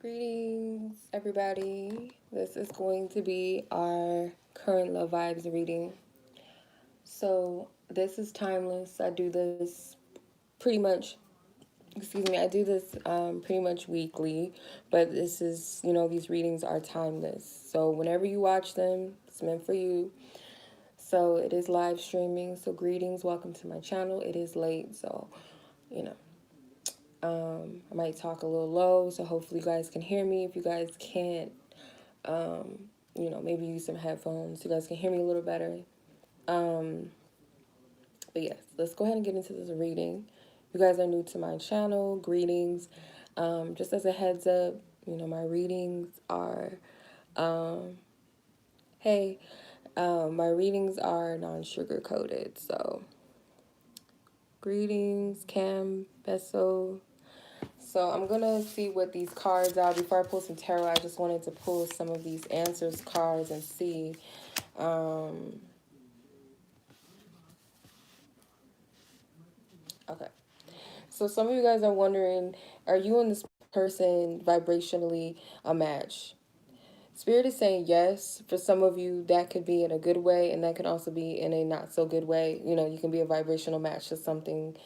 Greetings, everybody. This is going to be our current love vibes reading. So, this is timeless. I do this pretty much, I do this pretty much weekly, but this is, these readings are timeless. So, whenever you watch them, it's meant for you. So, it is live streaming. So, greetings, welcome to my channel. It is late, so, you know. I might talk a little low, so hopefully you guys can hear me. If you guys can't, maybe use some headphones so you guys can hear me a little better. But yes, let's go ahead and get into this reading. If you guys are new to my channel, greetings. Just as a heads up, my readings are, my readings are non-sugar coated. So, greetings, Cam, Beso. So I'm going to see what these cards are. Before I pull some tarot, I just wanted to pull some of these answers cards and see. Okay. So some of you guys are wondering, are you and this person vibrationally a match? Spirit is saying yes. For some of you, that could be in a good way, and that could also be in a not so good way. You can be a vibrational match to something,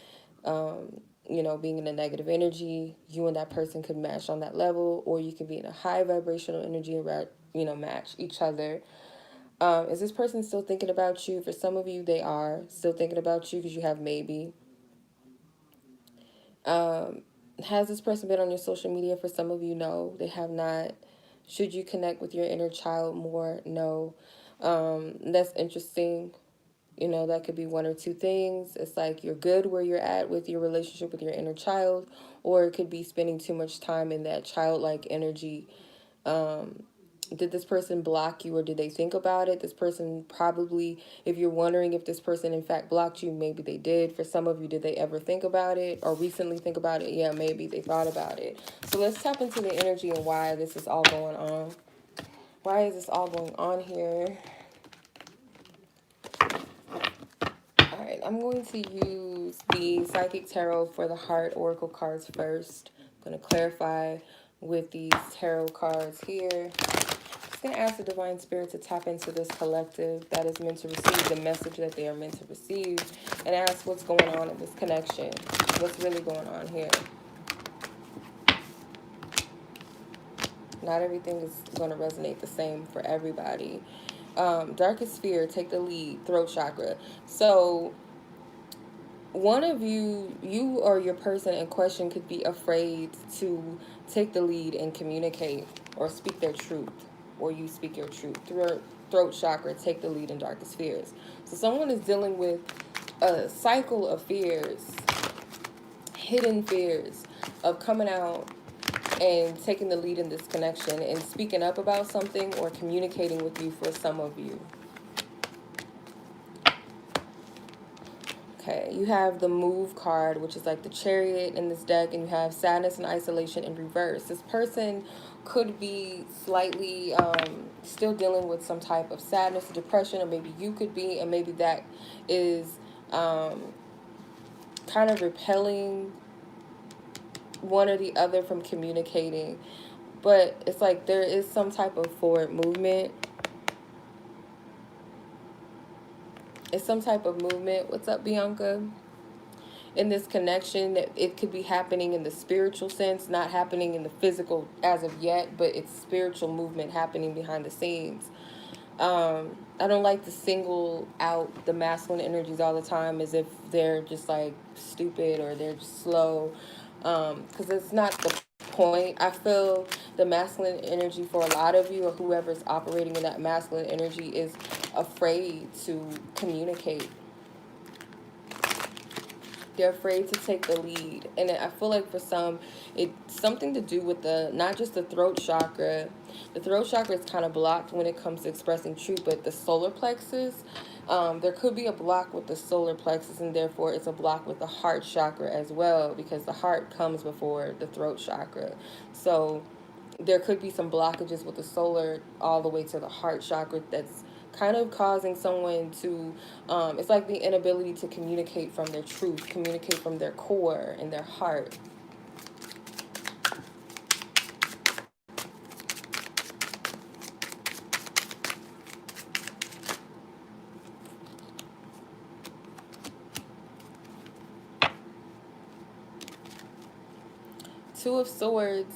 being in a negative energy. You and that person could match on that level, or you could be in a high vibrational energy and, match each other. Is this person still thinking about you? For some of you, they are still thinking about you because you have maybe. Has this person been on your social media? For some of you, no, they have not. Should you connect with your inner child more? No. That's interesting. That could be one or two things. It's like you're good where you're at with your relationship with your inner child, or it could be spending too much time in that childlike energy. Did this person block you, or did they think about it? This person probably, if you're wondering if this person in fact blocked you, maybe they did. For some of you, did they ever think about it or recently think about it? Yeah, maybe they thought about it. So let's tap into the energy and why this is all going on. Why is this all going on here? All right, I'm going to use the Psychic Tarot for the Heart Oracle cards first. I'm going to clarify with these tarot cards here. I'm going to ask the Divine Spirit to tap into this collective that is meant to receive the message that they are meant to receive, and ask what's going on in this connection. What's really going on here? Not everything is going to resonate the same for everybody. Darkest fear, take the lead, throat chakra. So one of you or your person in question could be afraid to take the lead and communicate or speak their truth, or you speak your truth. Throat chakra, take the lead in darkest fears. So someone is dealing with a cycle of fears, hidden fears of coming out and taking the lead in this connection and speaking up about something or communicating with you. For some of you, okay, you have the Move card, which is like the Chariot in this deck, and you have Sadness and Isolation in reverse. This person could be slightly still dealing with some type of sadness, depression, or maybe you could be, and maybe that is kind of repelling one or the other from communicating. But it's like there is some type of forward movement. It's some type of movement. What's up, Bianca? In this connection, that it could be happening in the spiritual sense, not happening in the physical as of yet, but it's spiritual movement happening behind the scenes. I don't like to single out the masculine energies all the time as if they're just like stupid or they're just slow, because it's not the point. I feel the masculine energy for a lot of you, or whoever's operating in that masculine energy, is afraid to communicate. They're afraid to take the lead. And I feel like for some, it's something to do with not just the throat chakra. The throat chakra is kind of blocked when it comes to expressing truth, but the solar plexus, there could be a block with the solar plexus, and therefore it's a block with the heart chakra as well, because the heart comes before the throat chakra. So there could be some blockages with the solar all the way to the heart chakra that's kind of causing someone to, it's like the inability to communicate from their truth, communicate from their core and their heart. Two of Swords.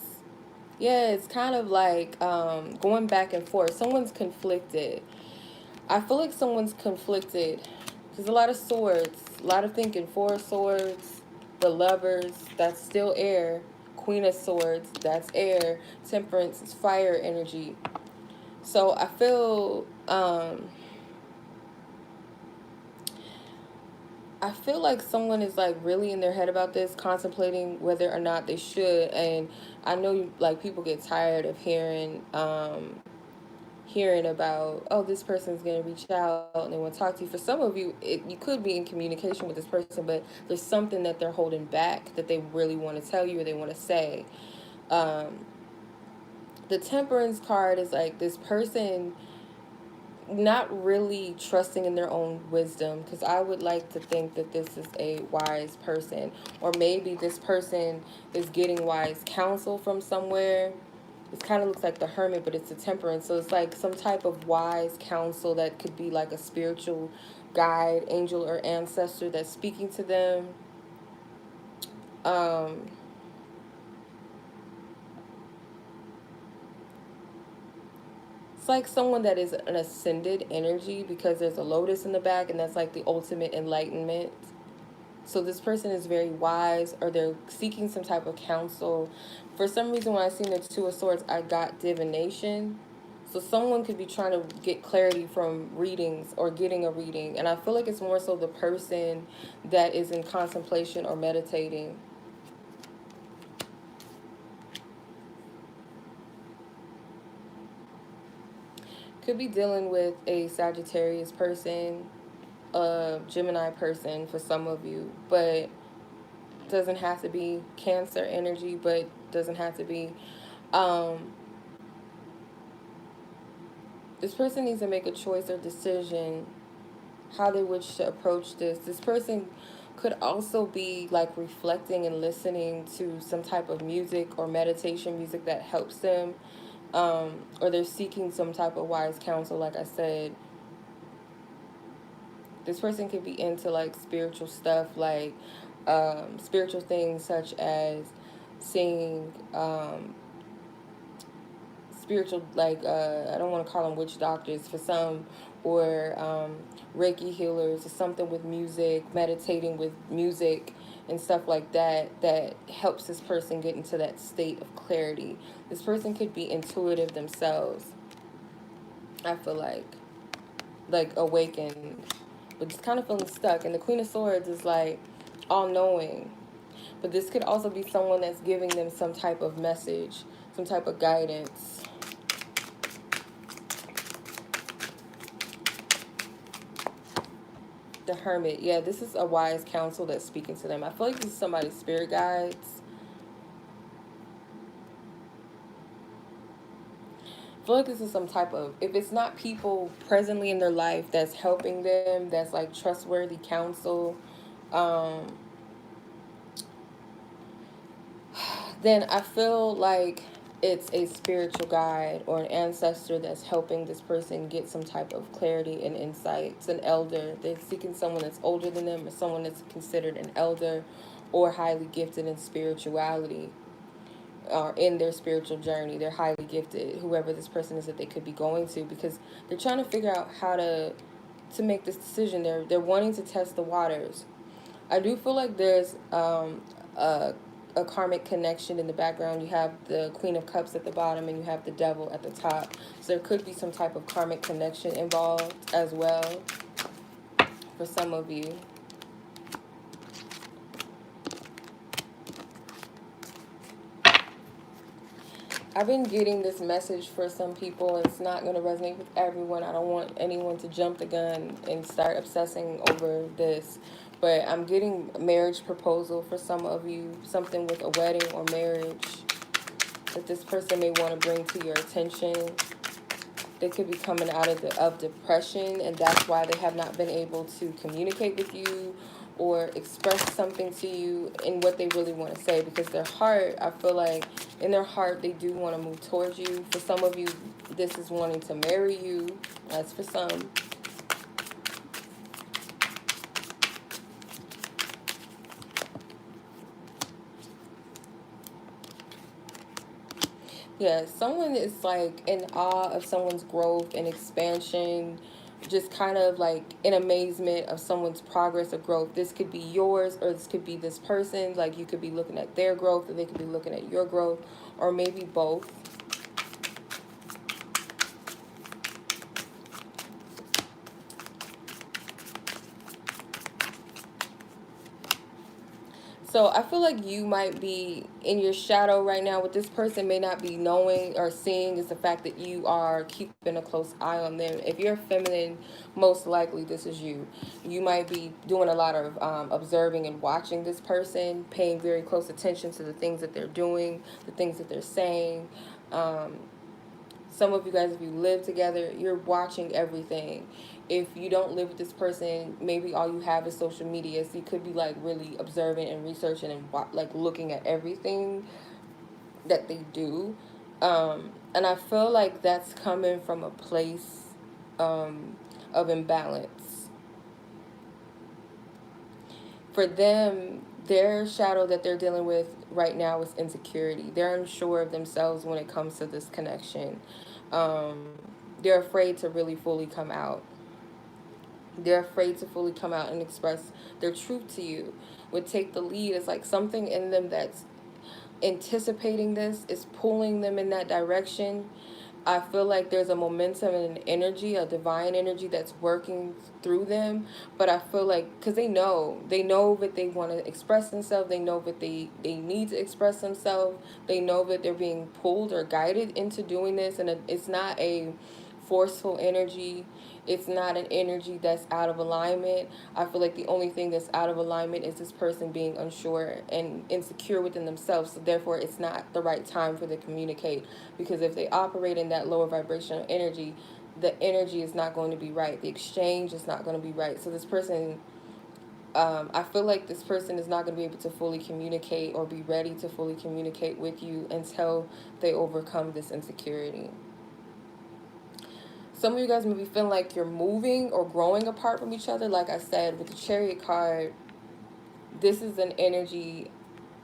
Yeah, it's kind of like going back and forth. Someone's conflicted. I feel like someone's conflicted. There's a lot of swords, a lot of thinking. Four of Swords, the Lovers, that's still air. Queen of Swords, that's air. Temperance is fire energy. So I feel like someone is like really in their head about this, contemplating whether or not they should. And I know like people get tired of hearing about, oh, this person's going to reach out and they want to talk to you. For some of you, you could be in communication with this person, but there's something that they're holding back that they really want to tell you or they want to say. The Temperance card is like this person not really trusting in their own wisdom, because I would like to think that this is a wise person, or maybe this person is getting wise counsel from somewhere. It kind of looks like the Hermit, but it's a Temperance, so it's like some type of wise counsel that could be like a spiritual guide, angel, or ancestor that's speaking to them. It's like someone that is an ascended energy, because there's a lotus in the back, and that's like the ultimate enlightenment. So this person is very wise, or they're seeking some type of counsel. For some reason, when I seen the Two of Swords, I got divination. So someone could be trying to get clarity from readings or getting a reading. And I feel like it's more so the person that is in contemplation or meditating. Could be dealing with a Sagittarius person, a Gemini person for some of you, but doesn't have to be. Cancer energy, but doesn't have to be. This person needs to make a choice or decision how they wish to approach this. This person could also be like reflecting and listening to some type of music or meditation music that helps them, or they're seeking some type of wise counsel. Like I said, this person could be into like spiritual stuff, like spiritual things such as singing, spiritual, like I don't want to call them witch doctors for some, or Reiki healers, or something with music, meditating with music and stuff like that, that helps this person get into that state of clarity. This person could be intuitive themselves, I feel like awakened, but just kind of feeling stuck. And the Queen of Swords is like all-knowing, but this could also be someone that's giving them some type of message, some type of guidance. The Hermit. Yeah, this is a wise counsel that's speaking to them. I feel like this is somebody's spirit guides. I feel like this is some type of, if it's not people presently in their life that's helping them, that's like trustworthy counsel, then I feel like it's a spiritual guide or an ancestor that's helping this person get some type of clarity and insight. It's an elder. They're seeking someone that's older than them, or someone that's considered an elder or highly gifted in spirituality, or in their spiritual journey. They're highly gifted, whoever this person is that they could be going to, because they're trying to figure out how to make this decision. They're wanting to test the waters. I do feel like there's a karmic connection in the background. You have the Queen of Cups at the bottom and you have the Devil at the top. So there could be some type of karmic connection involved as well for some of you. I've been getting this message for some people. It's not going to resonate with everyone. I don't want anyone to jump the gun and start obsessing over this. But I'm getting a marriage proposal for some of you. Something with a wedding or marriage that this person may want to bring to your attention. They could be coming out of depression, and that's why they have not been able to communicate with you or express something to you in what they really want to say, because their heart, I feel like in their heart, they do want to move towards you. For some of you, this is wanting to marry you. That's for some. Yeah, someone is like in awe of someone's growth and expansion, just kind of like in amazement of someone's progress or growth. This could be yours, or this could be this person. Like, you could be looking at their growth, or they could be looking at your growth, or maybe both. So I feel like you might be in your shadow right now. What this person may not be knowing or seeing is the fact that you are keeping a close eye on them. If you're feminine, most likely this is you. You might be doing a lot of observing and watching this person, paying very close attention to the things that they're doing, the things that they're saying. Um, some of you guys, if you live together, you're watching everything. If you don't live with this person, maybe all you have is social media, so you could be like really observing and researching and like looking at everything that they do. And I feel like that's coming from a place of imbalance for them. Their shadow that they're dealing with right now is insecurity. They're unsure of themselves when it comes to this connection. um, they're afraid to really fully come out. They're afraid to fully come out and express their truth to you. Would take the lead. It's like something in them that's anticipating this is pulling them in that direction. I feel like there's a momentum and an energy, a divine energy that's working through them. But I feel like, because they know that they want to express themselves. They know that they need to express themselves. They know that they're being pulled or guided into doing this. And it's not a forceful energy. It's not an energy that's out of alignment. I feel like the only thing that's out of alignment is this person being unsure and insecure within themselves. So therefore, it's not the right time for them to communicate. Because if they operate in that lower vibrational energy, the energy is not going to be right. The exchange is not going to be right. So this person, I feel like this person is not going to be able to fully communicate or be ready to fully communicate with you until they overcome this insecurity. Some of you guys may be feeling like you're moving or growing apart from each other. Like I said, with the Chariot card, this is an energy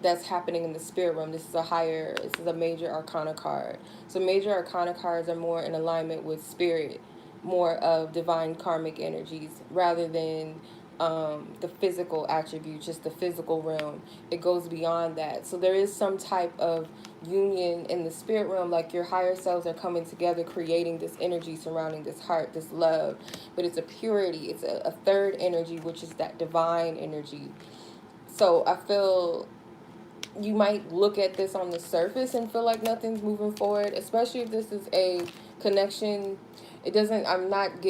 that's happening in the spirit realm. This is a major arcana card. So major arcana cards are more in alignment with spirit, more of divine karmic energies rather than the physical attributes, just the physical realm. It goes beyond that. So there is some type of union in the spirit realm, like your higher selves are coming together, creating this energy surrounding this heart, this love. But it's a purity, it's a third energy, which is that divine energy. So I feel you might look at this on the surface and feel like nothing's moving forward, especially if this is a connection. It doesn't, I'm not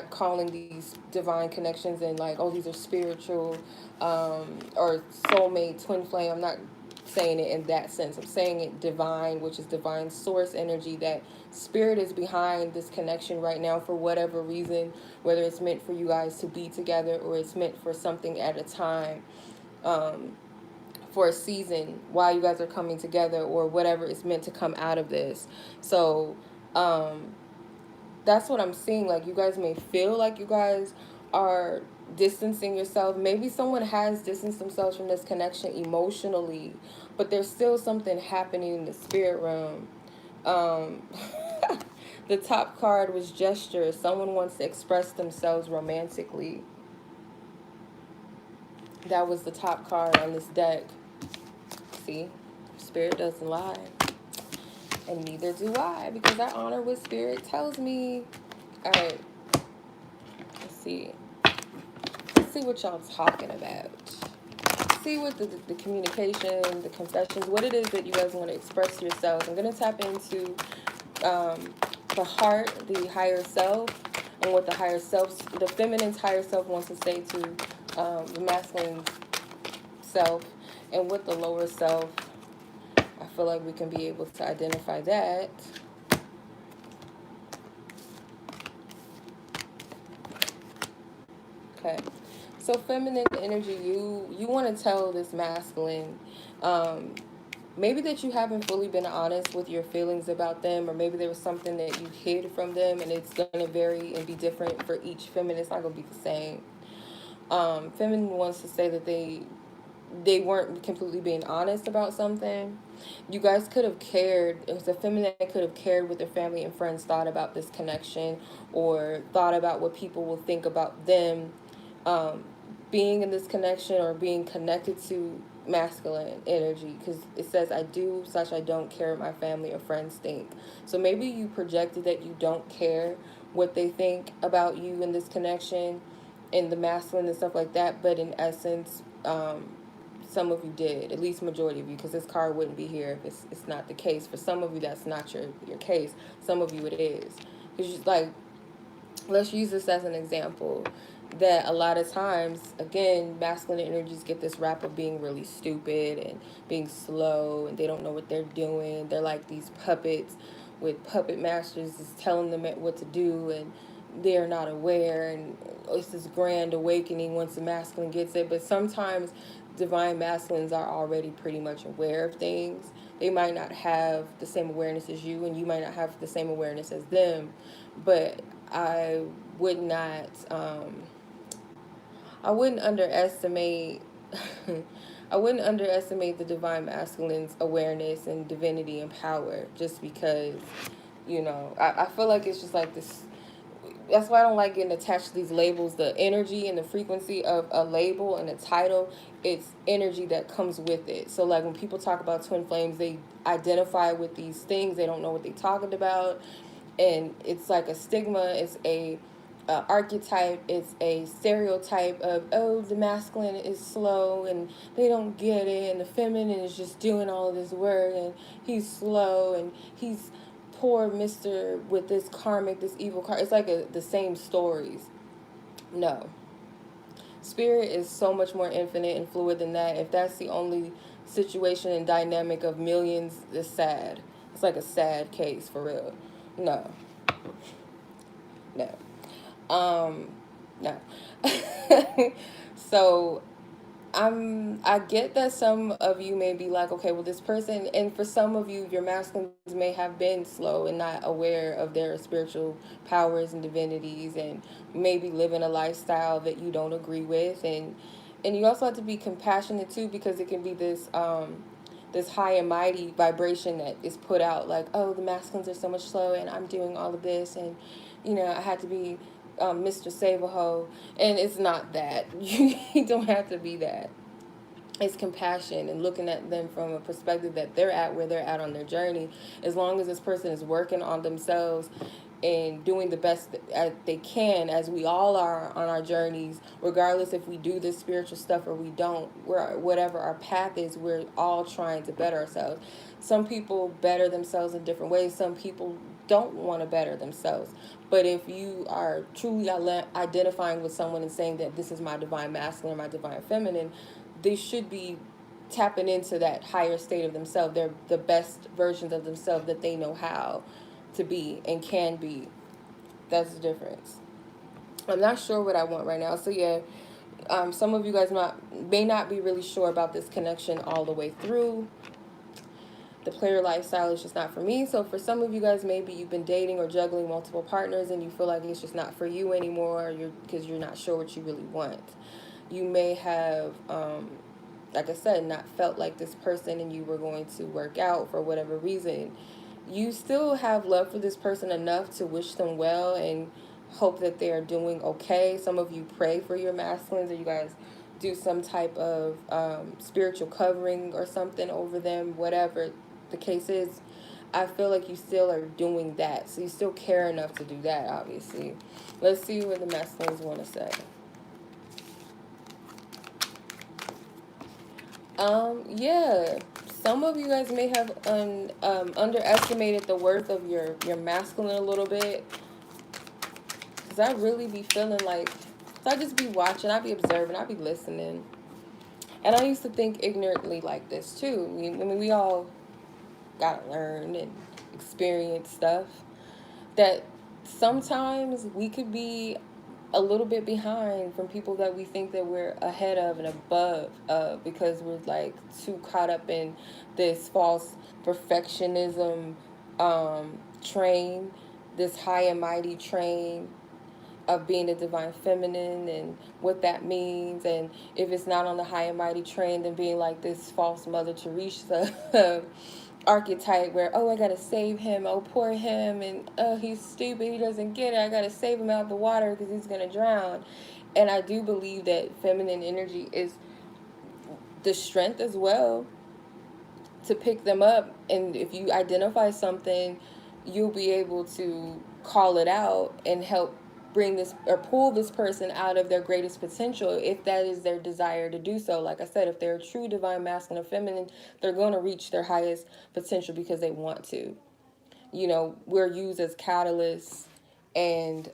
calling these divine connections and like, oh, these are spiritual or soulmate, twin flame. I'm not saying it in that sense. I'm saying it divine, which is divine source energy, that spirit is behind this connection right now for whatever reason, whether it's meant for you guys to be together or it's meant for something at a time. Um, for a season while you guys are coming together or whatever is meant to come out of this. So that's what I'm seeing. Like, you guys may feel like you guys are distancing yourself. Maybe someone has distanced themselves from this connection emotionally, but there's still something happening in the spirit realm. um the top card was gesture. Someone wants to express themselves romantically. That was the top card on this deck. See, spirit doesn't lie, and neither do I, because I honor what spirit tells me. All right, let's see. Let's see what y'all talking about. See what the communication, the confessions, what it is that you guys want to express to yourselves. I'm gonna tap into the heart, the higher self, and what the feminine's higher self wants to say to the masculine self, and what the lower self. I feel like we can be able to identify that. Okay. So feminine energy, you want to tell this masculine, um, maybe that you haven't fully been honest with your feelings about them, or maybe there was something that you hid from them, and it's going to vary and be different for each feminine. It's not going to be the same. Feminine wants to say that they weren't completely being honest about something. You guys could have cared. It was the feminine that could have cared what their family and friends thought about this connection, or thought about what people will think about them um, being in this connection or being connected to masculine energy, because it says I do slash I don't care what my family or friends think. So maybe you projected that you don't care what they think about you in this connection and the masculine and stuff like that, but in essence, some of you did, at least majority of you, because this card wouldn't be here if it's not the case. For some of you, that's not your case. Some of you, it is. Because, like, let's use this as an example, that a lot of times, again, masculine energies get this rap of being really stupid and being slow, and they don't know what they're doing. They're like these puppets with puppet masters just telling them what to do, and they're not aware, and it's this grand awakening once the masculine gets it. But sometimes divine masculines are already pretty much aware of things. They might not have the same awareness as you, and you might not have the same awareness as them, but I would not I wouldn't underestimate I wouldn't underestimate the divine masculine's awareness and divinity and power, just because, I feel like it's just like this. That's why I don't like getting attached to these labels. The energy and the frequency of a label and a title, it's energy that comes with it. So like when people talk about twin flames, they identify with these things. They don't know what they're talking about, and it's like a stigma. It's a archetype. It's a stereotype of, oh, the masculine is slow and they don't get it, and the feminine is just doing all of this work and he's slow and he's poor Mr. with this karmic, this evil card. It's like the same stories. No. Spirit is so much more infinite and fluid than that. If that's the only situation and dynamic of millions, it's sad. It's like a sad case for real. No. No. No. So I get that some of you may be like, okay, well, this person, and for some of you, your masculines may have been slow and not aware of their spiritual powers and divinities, and maybe living a lifestyle that you don't agree with, and you also have to be compassionate too, because it can be this high and mighty vibration that is put out, like, oh, the masculines are so much slow, and I'm doing all of this, and I had to be Mr. Save-A-Ho, and it's not that. You don't have to be that. It's compassion and looking at them from a perspective that they're at where they're at on their journey. As long as this person is working on themselves and doing the best that they can, as we all are on our journeys, regardless if we do this spiritual stuff or we don't, whatever our path is, we're all trying to better ourselves. Some people better themselves in different ways. Some people don't want to better themselves. But if you are truly identifying with someone and saying that this is my divine masculine or my divine feminine, they should be tapping into that higher state of themselves. They're the best versions of themselves that they know how to be and can be. That's the difference. I'm not sure what I want right now. So yeah, some of you guys may not be really sure about this connection all the way through. The player lifestyle is just not for me. So for some of you guys, maybe you've been dating or juggling multiple partners and you feel like it's just not for you anymore, because you're not sure what you really want. You may have, like I said, not felt like this person and you were going to work out for whatever reason. You still have love for this person enough to wish them well and hope that they are doing okay. Some of you pray for your masculines, or you guys do some type of spiritual covering or something over them, whatever the case is. I feel like you still are doing that. So you still care enough to do that, obviously. Let's see what the masculines want to say. Yeah. Some of you guys may have underestimated the worth of your masculine a little bit. Because I really be feeling like, so I just be watching, I be observing, I be listening. And I used to think ignorantly like this too. I mean, we all gotta learn and experience stuff. That sometimes we could be a little bit behind from people that we think that we're ahead of and above because we're like too caught up in this false perfectionism train, this high and mighty train. of being a divine feminine and what that means, and if it's not on the high and mighty train, then being like this false Mother Teresa archetype where, oh, I gotta save him, oh, poor him, and oh, he's stupid, he doesn't get it, I gotta save him out of the water because he's gonna drown. And I do believe that feminine energy is the strength as well to pick them up. And if you identify something, you'll be able to call it out and help bring this or pull this person out of their greatest potential if that is their desire to do so. Like I said, if they're a true divine masculine or feminine, they're going to reach their highest potential because they want to. You know, we're used as and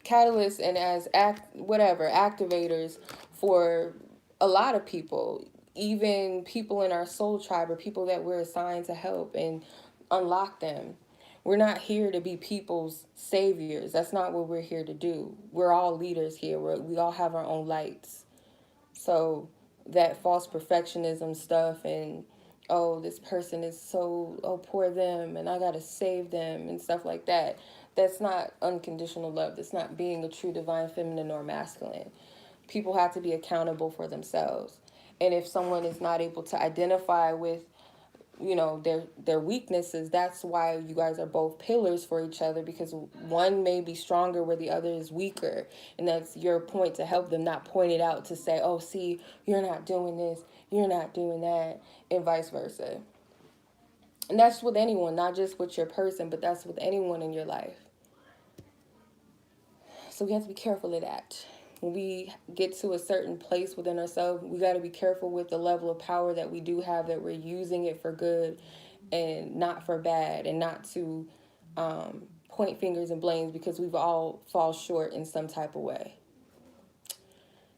catalysts and as activators for a lot of people, even people in our soul tribe or people that we're assigned to help and unlock them. We're not here to be people's saviors. That's not what we're here to do. We're all leaders here. We all have our own lights. So that false perfectionism stuff and, oh, this person is so, oh, poor them and I got to save them and stuff like that. That's not unconditional love. That's not being a true divine feminine or masculine. People have to be accountable for themselves. And if someone is not able to identify with, you know, their weaknesses, that's why you guys are both pillars for each other, because one may be stronger where the other is weaker, and that's your point to help them, not point it out to say, oh, see, you're not doing this, you're not doing that, and vice versa. And that's with anyone, not just with your person, but that's with anyone in your life. So we have to be careful of that. When we get to a certain place within ourselves, we got to be careful with the level of power that we do have, that we're using it for good and not for bad, and not to point fingers and blames, because we've all fall short in some type of way.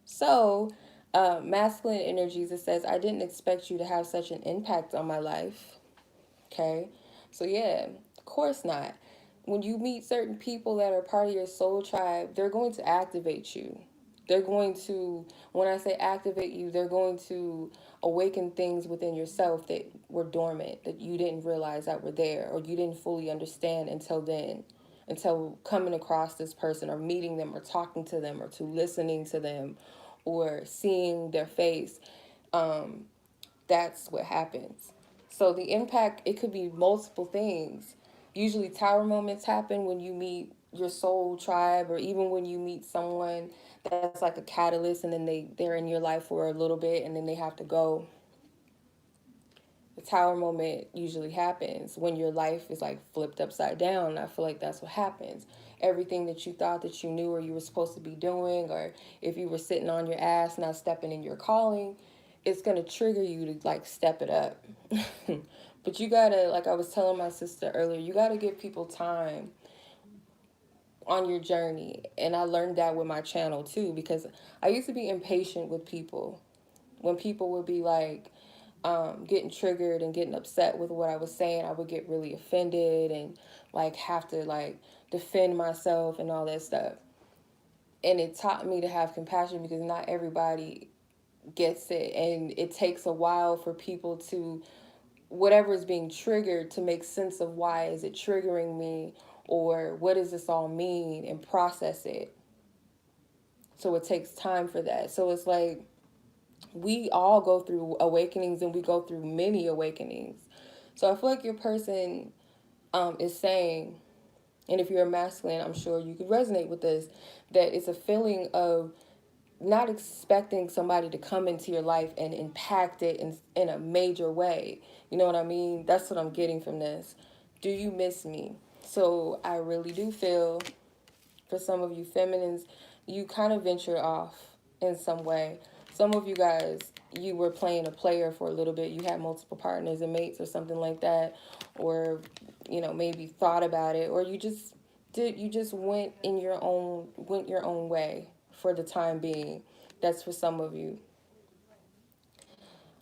So, masculine energies, it says, I didn't expect you to have such an impact on my life. Okay. So, yeah, of course not. When you meet certain people that are part of your soul tribe, they're going to activate you. They're going to, when I say activate you, they're going to awaken things within yourself that were dormant, that you didn't realize that were there, or you didn't fully understand until then, until coming across this person or meeting them or talking to them or to listening to them or seeing their face. That's what happens. So the impact, it could be multiple things. Usually tower moments happen when you meet your soul tribe, or even when you meet someone that's like a catalyst, and then they're in your life for a little bit and then they have to go. The tower moment usually happens when your life is like flipped upside down. I feel like that's what happens. Everything that you thought that you knew or you were supposed to be doing, or if you were sitting on your ass not stepping in your calling, it's going to trigger you to like step it up. But you got to, like I was telling my sister earlier, you got to give people time on your journey. And I learned that with my channel too, because I used to be impatient with people. When people would be like, getting triggered and getting upset with what I was saying, I would get really offended and like have to like defend myself and all that stuff. And it taught me to have compassion, because not everybody gets it, and it takes a while for people to, whatever is being triggered, to make sense of why is it triggering me, or what does this all mean, and process it. So it takes time for that. So it's like we all go through awakenings, and we go through many awakenings. So I feel like your person is saying, and if you're a masculine, I'm sure you could resonate with this, that it's a feeling of not expecting somebody to come into your life and impact it in a major way. You know what I mean? That's what I'm getting from this. Do you miss me? So I really do feel, for some of you feminines, you kind of ventured off in some way. Some of you guys, you were playing a player for a little bit. You had multiple partners and mates or something like that, or, you know, maybe thought about it, or you just went your own way for the time being. That's for some of you.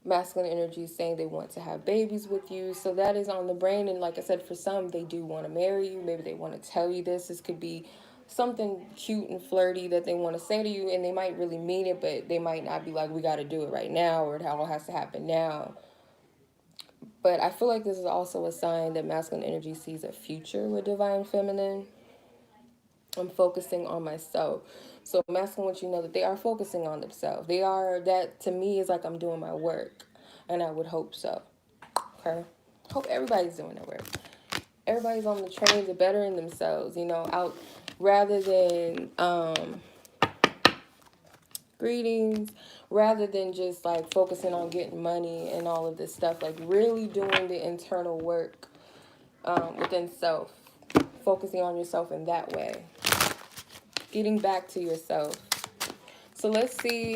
Masculine energy is saying they want to have babies with you. So that is on the brain. And like I said, for some, they do want to marry you. Maybe they want to tell you this. This could be something cute and flirty that they want to say to you, and they might really mean it, but they might not be like, we got to do it right now, or it all has to happen now. But I feel like this is also a sign that masculine energy sees a future with divine feminine. I'm focusing on myself. So masculine wants you to know that they are focusing on themselves. They are, that to me is like I'm doing my work. And I would hope so. Okay? Hope everybody's doing their work. Everybody's on the train to bettering themselves, you know, out rather than greetings, rather than just like focusing on getting money and all of this stuff, like really doing the internal work within self, focusing on yourself in that way, getting back to yourself. So let's see,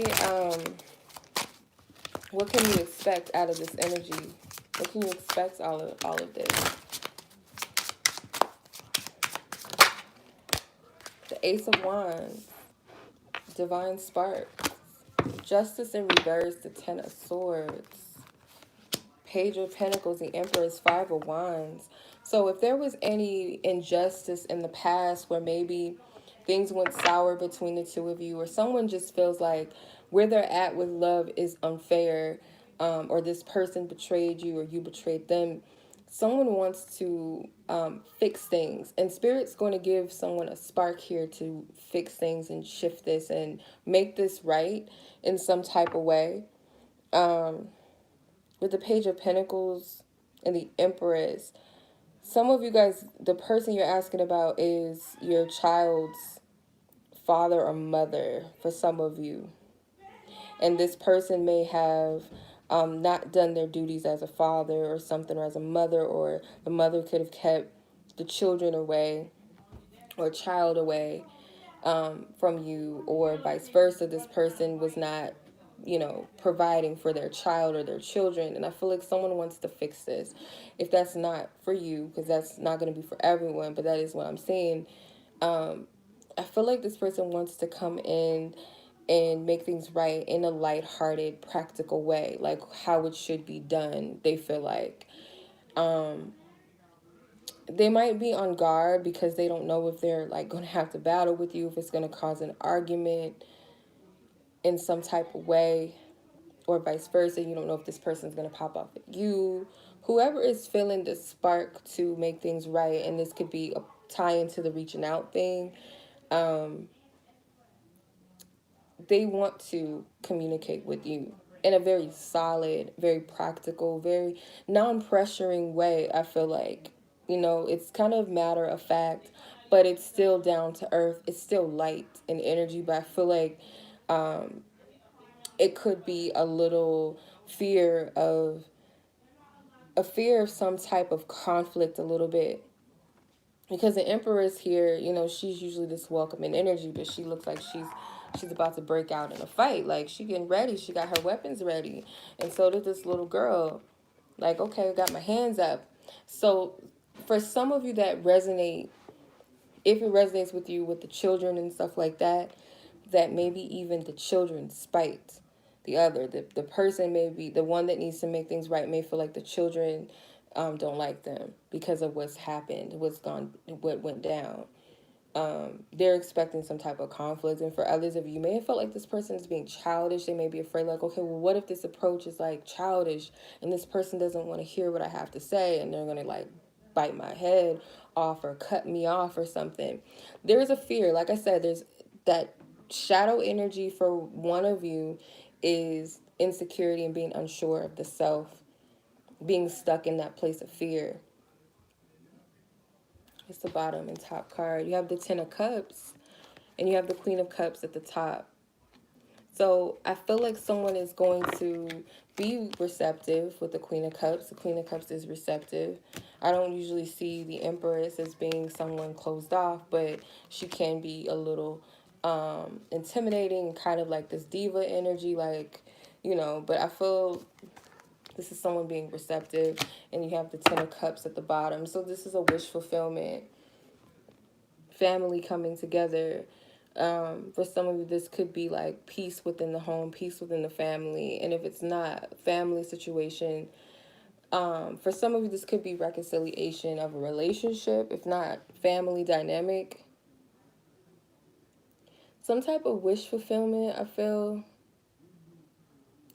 what can you expect out of this energy? What can you expect all of this? The Ace of Wands, Divine Spark, Justice in reverse, the Ten of Swords, Page of Pentacles, the Empress, Five of Wands. So if there was any injustice in the past where maybe things went sour between the two of you, or someone just feels like where they're at with love is unfair, or this person betrayed you or you betrayed them, someone wants to fix things. And Spirit's going to give someone a spark here to fix things and shift this and make this right in some type of way. With the Page of Pentacles and the Empress, some of you guys, the person you're asking about is your child's father or mother for some of you. And this person may have not done their duties as a father or something, or as a mother, or the mother could have kept the children away or child away from you, or vice versa. This person was not, you know, providing for their child or their children. And I feel like someone wants to fix this. If that's not for you, because that's not going to be for everyone, but that is what I'm saying. I feel like this person wants to come in and make things right in a lighthearted, practical way, like how it should be done. They feel like they might be on guard because they don't know if they're like going to have to battle with you, if it's going to cause an argument in some type of way, or vice versa. You don't know if this person's going to pop off at you. Whoever is feeling the spark to make things right, and this could be a tie into the reaching out thing, they want to communicate with you in a very solid, very practical, very non-pressuring way. I feel like, you know, it's kind of matter of fact, but it's still down to earth. It's still light in energy, but I feel like it could be a little fear of some type of conflict a little bit. Because the Empress here, you know, she's usually this welcoming energy, but she looks like she's about to break out in a fight. Like, she getting ready. She got her weapons ready. And so did this little girl. Like, okay, I got my hands up. So for some of you that resonate, if it resonates with you with the children and stuff like that, that maybe even the children spite the other. The person may be the one that needs to make things right, may feel like the children don't like them because of what's happened, what went down. They're expecting some type of conflict. And for others of you, you may have felt like this person is being childish. They may be afraid, like, okay, well, what if this approach is like childish and this person doesn't want to hear what I have to say, and they're going to like bite my head off or cut me off or something. There is a fear. Like I said, there's that shadow energy for one of you is insecurity and being unsure of the self, being stuck in that place of fear. It's the bottom and top card. You have the Ten of Cups and you have the Queen of Cups at the top. So I feel like someone is going to be receptive with the Queen of Cups. The Queen of Cups is receptive. I don't usually see the Empress as being someone closed off, but she can be a little intimidating, kind of like this diva energy, like, you know, but I feel this is someone being receptive. And you have the Ten of Cups at the bottom. So this is a wish fulfillment, family coming together. For some of you, this could be like peace within the home, peace within the family. And if it's not family situation, for some of you, this could be reconciliation of a relationship, if not family dynamic. Some type of wish fulfillment, I feel.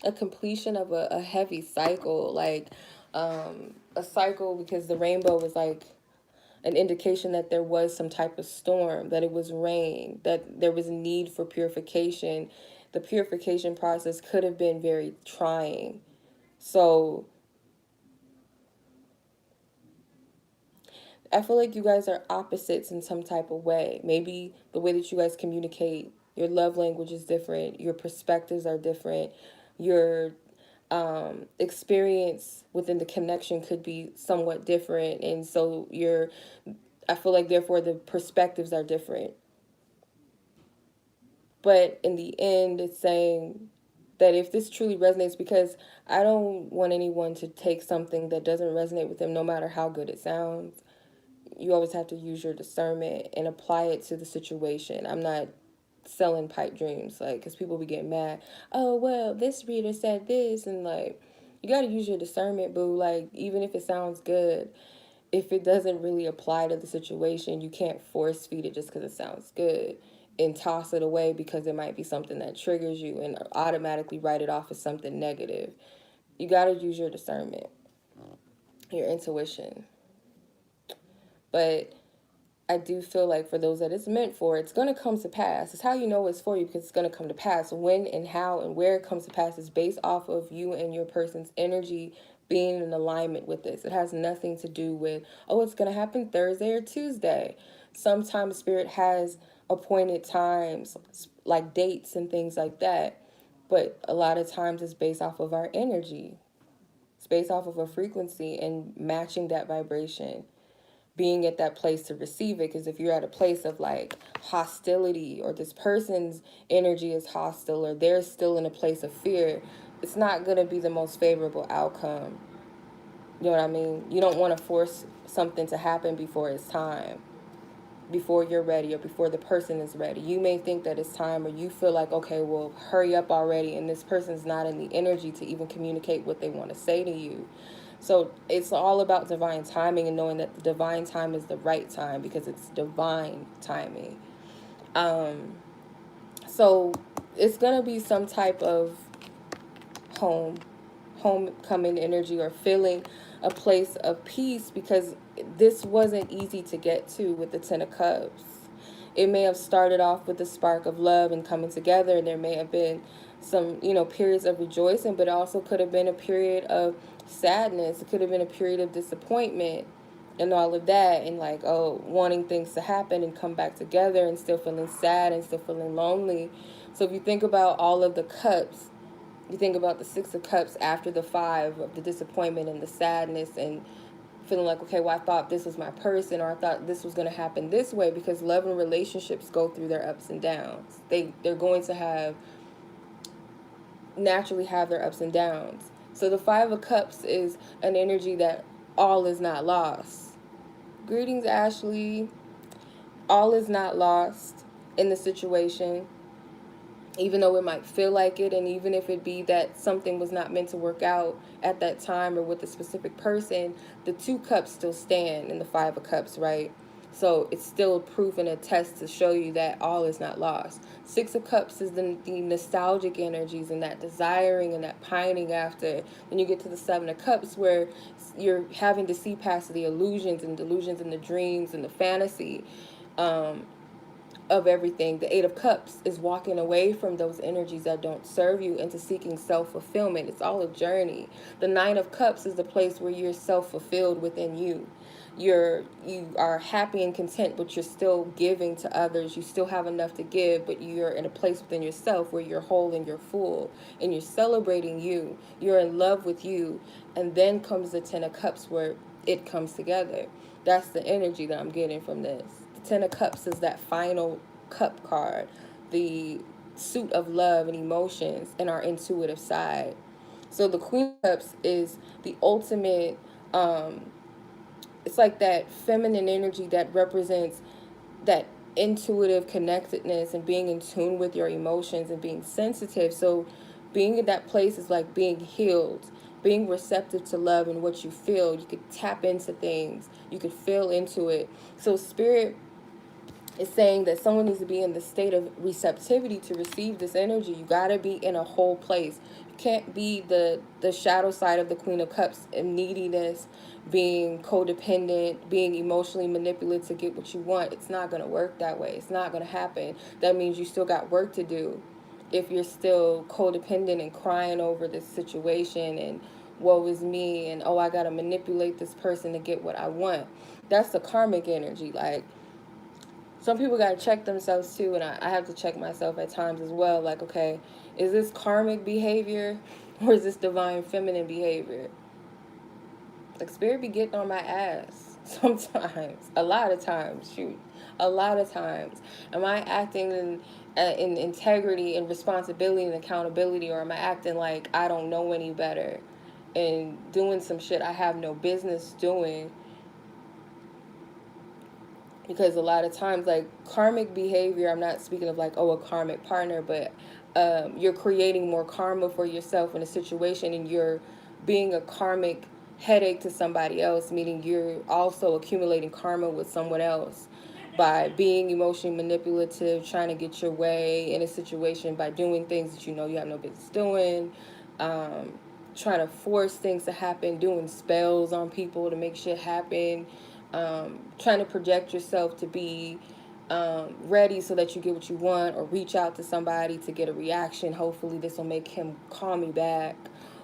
A completion of a heavy cycle, like a cycle, because the rainbow is like an indication that there was some type of storm, that it was rain, that there was a need for purification. The purification process could have been very trying. So I feel like you guys are opposites in some type of way. Maybe the way that you guys communicate, your love language is different, your perspectives are different, your experience within the connection could be somewhat different. And so I feel like therefore the perspectives are different. But in the end, it's saying that if this truly resonates, because I don't want anyone to take something that doesn't resonate with them, no matter how good it sounds. You always have to use your discernment and apply it to the situation. I'm not selling pipe dreams, like, because people be getting mad. Oh, well, this reader said this, and like, you got to use your discernment, boo. Like, even if it sounds good, if it doesn't really apply to the situation, you can't force feed it just because it sounds good and toss it away because it might be something that triggers you and automatically write it off as something negative. You got to use your discernment, your intuition. But I do feel like for those that it's meant for, it's going to come to pass. It's how you know it's for you, because it's going to come to pass. When and how and where it comes to pass is based off of you and your person's energy being in alignment with this. It has nothing to do with, oh, it's going to happen Thursday or Tuesday. Sometimes Spirit has appointed times, like dates and things like that. But a lot of times it's based off of our energy. It's based off of a frequency and matching that vibration, being at that place to receive it. Because if you're at a place of like hostility, or this person's energy is hostile, or they're still in a place of fear, it's not going to be the most favorable outcome. You know what I mean? You don't want to force something to happen before it's time, before you're ready, or before the person is ready. You may think that it's time, or you feel like, okay, well, hurry up already, and this person's not in the energy to even communicate what they want to say to you. So it's all about divine timing, and knowing that the divine time is the right time, because it's divine timing. So it's going to be some type of homecoming energy, or feeling a place of peace, because this wasn't easy to get to with the Ten of Cups. It may have started off with a spark of love and coming together, and there may have been some, periods of rejoicing, but it also could have been a period of sadness. It could have been a period of disappointment and all of that, and like, oh, wanting things to happen and come back together, and still feeling sad and still feeling lonely. So if you think about all of the cups, you think about the Six of Cups after the Five, of the disappointment and the sadness, and feeling like, okay, well, I thought this was my person, or I thought this was going to happen this way, because love and relationships go through their ups and downs. They're going to naturally have their ups and downs. So the Five of Cups is an energy that all is not lost. Greetings, Ashley. All is not lost in the situation, even though it might feel like it, and even if it be that something was not meant to work out at that time or with a specific person, the Two Cups still stand in the Five of Cups, right? So it's still proof and a test to show you that all is not lost. Six of Cups is the nostalgic energies, and that desiring and that pining after. Then you get to the Seven of Cups, where you're having to see past the illusions and delusions and the dreams and the fantasy of everything. The Eight of Cups is walking away from those energies that don't serve you into seeking self-fulfillment. It's all a journey. The Nine of Cups is the place where you're self-fulfilled within you. You are happy and content, but you're still giving to others. You still have enough to give, but you're in a place within yourself where you're whole and you're full, and you're celebrating you. You're in love with you. And then comes the Ten of Cups, where it comes together. That's the energy that I'm getting from this. Ten of Cups is that final cup card, the suit of love and emotions and our intuitive side. So the Queen of Cups is the ultimate, it's like that feminine energy that represents that intuitive connectedness and being in tune with your emotions and being sensitive. So being in that place is like being healed, being receptive to love and what you feel. You could tap into things, you could feel into it. So Spirit It's saying that someone needs to be in the state of receptivity to receive this energy. You got to be in a whole place. You can't be the shadow side of the Queen of Cups and neediness, being codependent, being emotionally manipulative to get what you want. It's not going to work that way. It's not going to happen. That means you still got work to do if you're still codependent and crying over this situation and woe is me and oh, I got to manipulate this person to get what I want. That's the karmic energy. Like, some people got to check themselves too, and I have to check myself at times as well. Like, okay, is this karmic behavior or is this divine feminine behavior? Like, spirit be getting on my ass sometimes, a lot of times, shoot, a lot of times. Am I acting in integrity and responsibility and accountability, or am I acting like I don't know any better and doing some shit I have no business doing? Because a lot of times, like, karmic behavior, I'm not speaking of like, oh, a karmic partner, but you're creating more karma for yourself in a situation, and you're being a karmic headache to somebody else, meaning you're also accumulating karma with someone else by being emotionally manipulative, trying to get your way in a situation by doing things that you know you have no business doing, um, trying to force things to happen, doing spells on people to make shit happen, trying to project yourself to be ready so that you get what you want, or reach out to somebody to get a reaction. Hopefully this will make him call me back,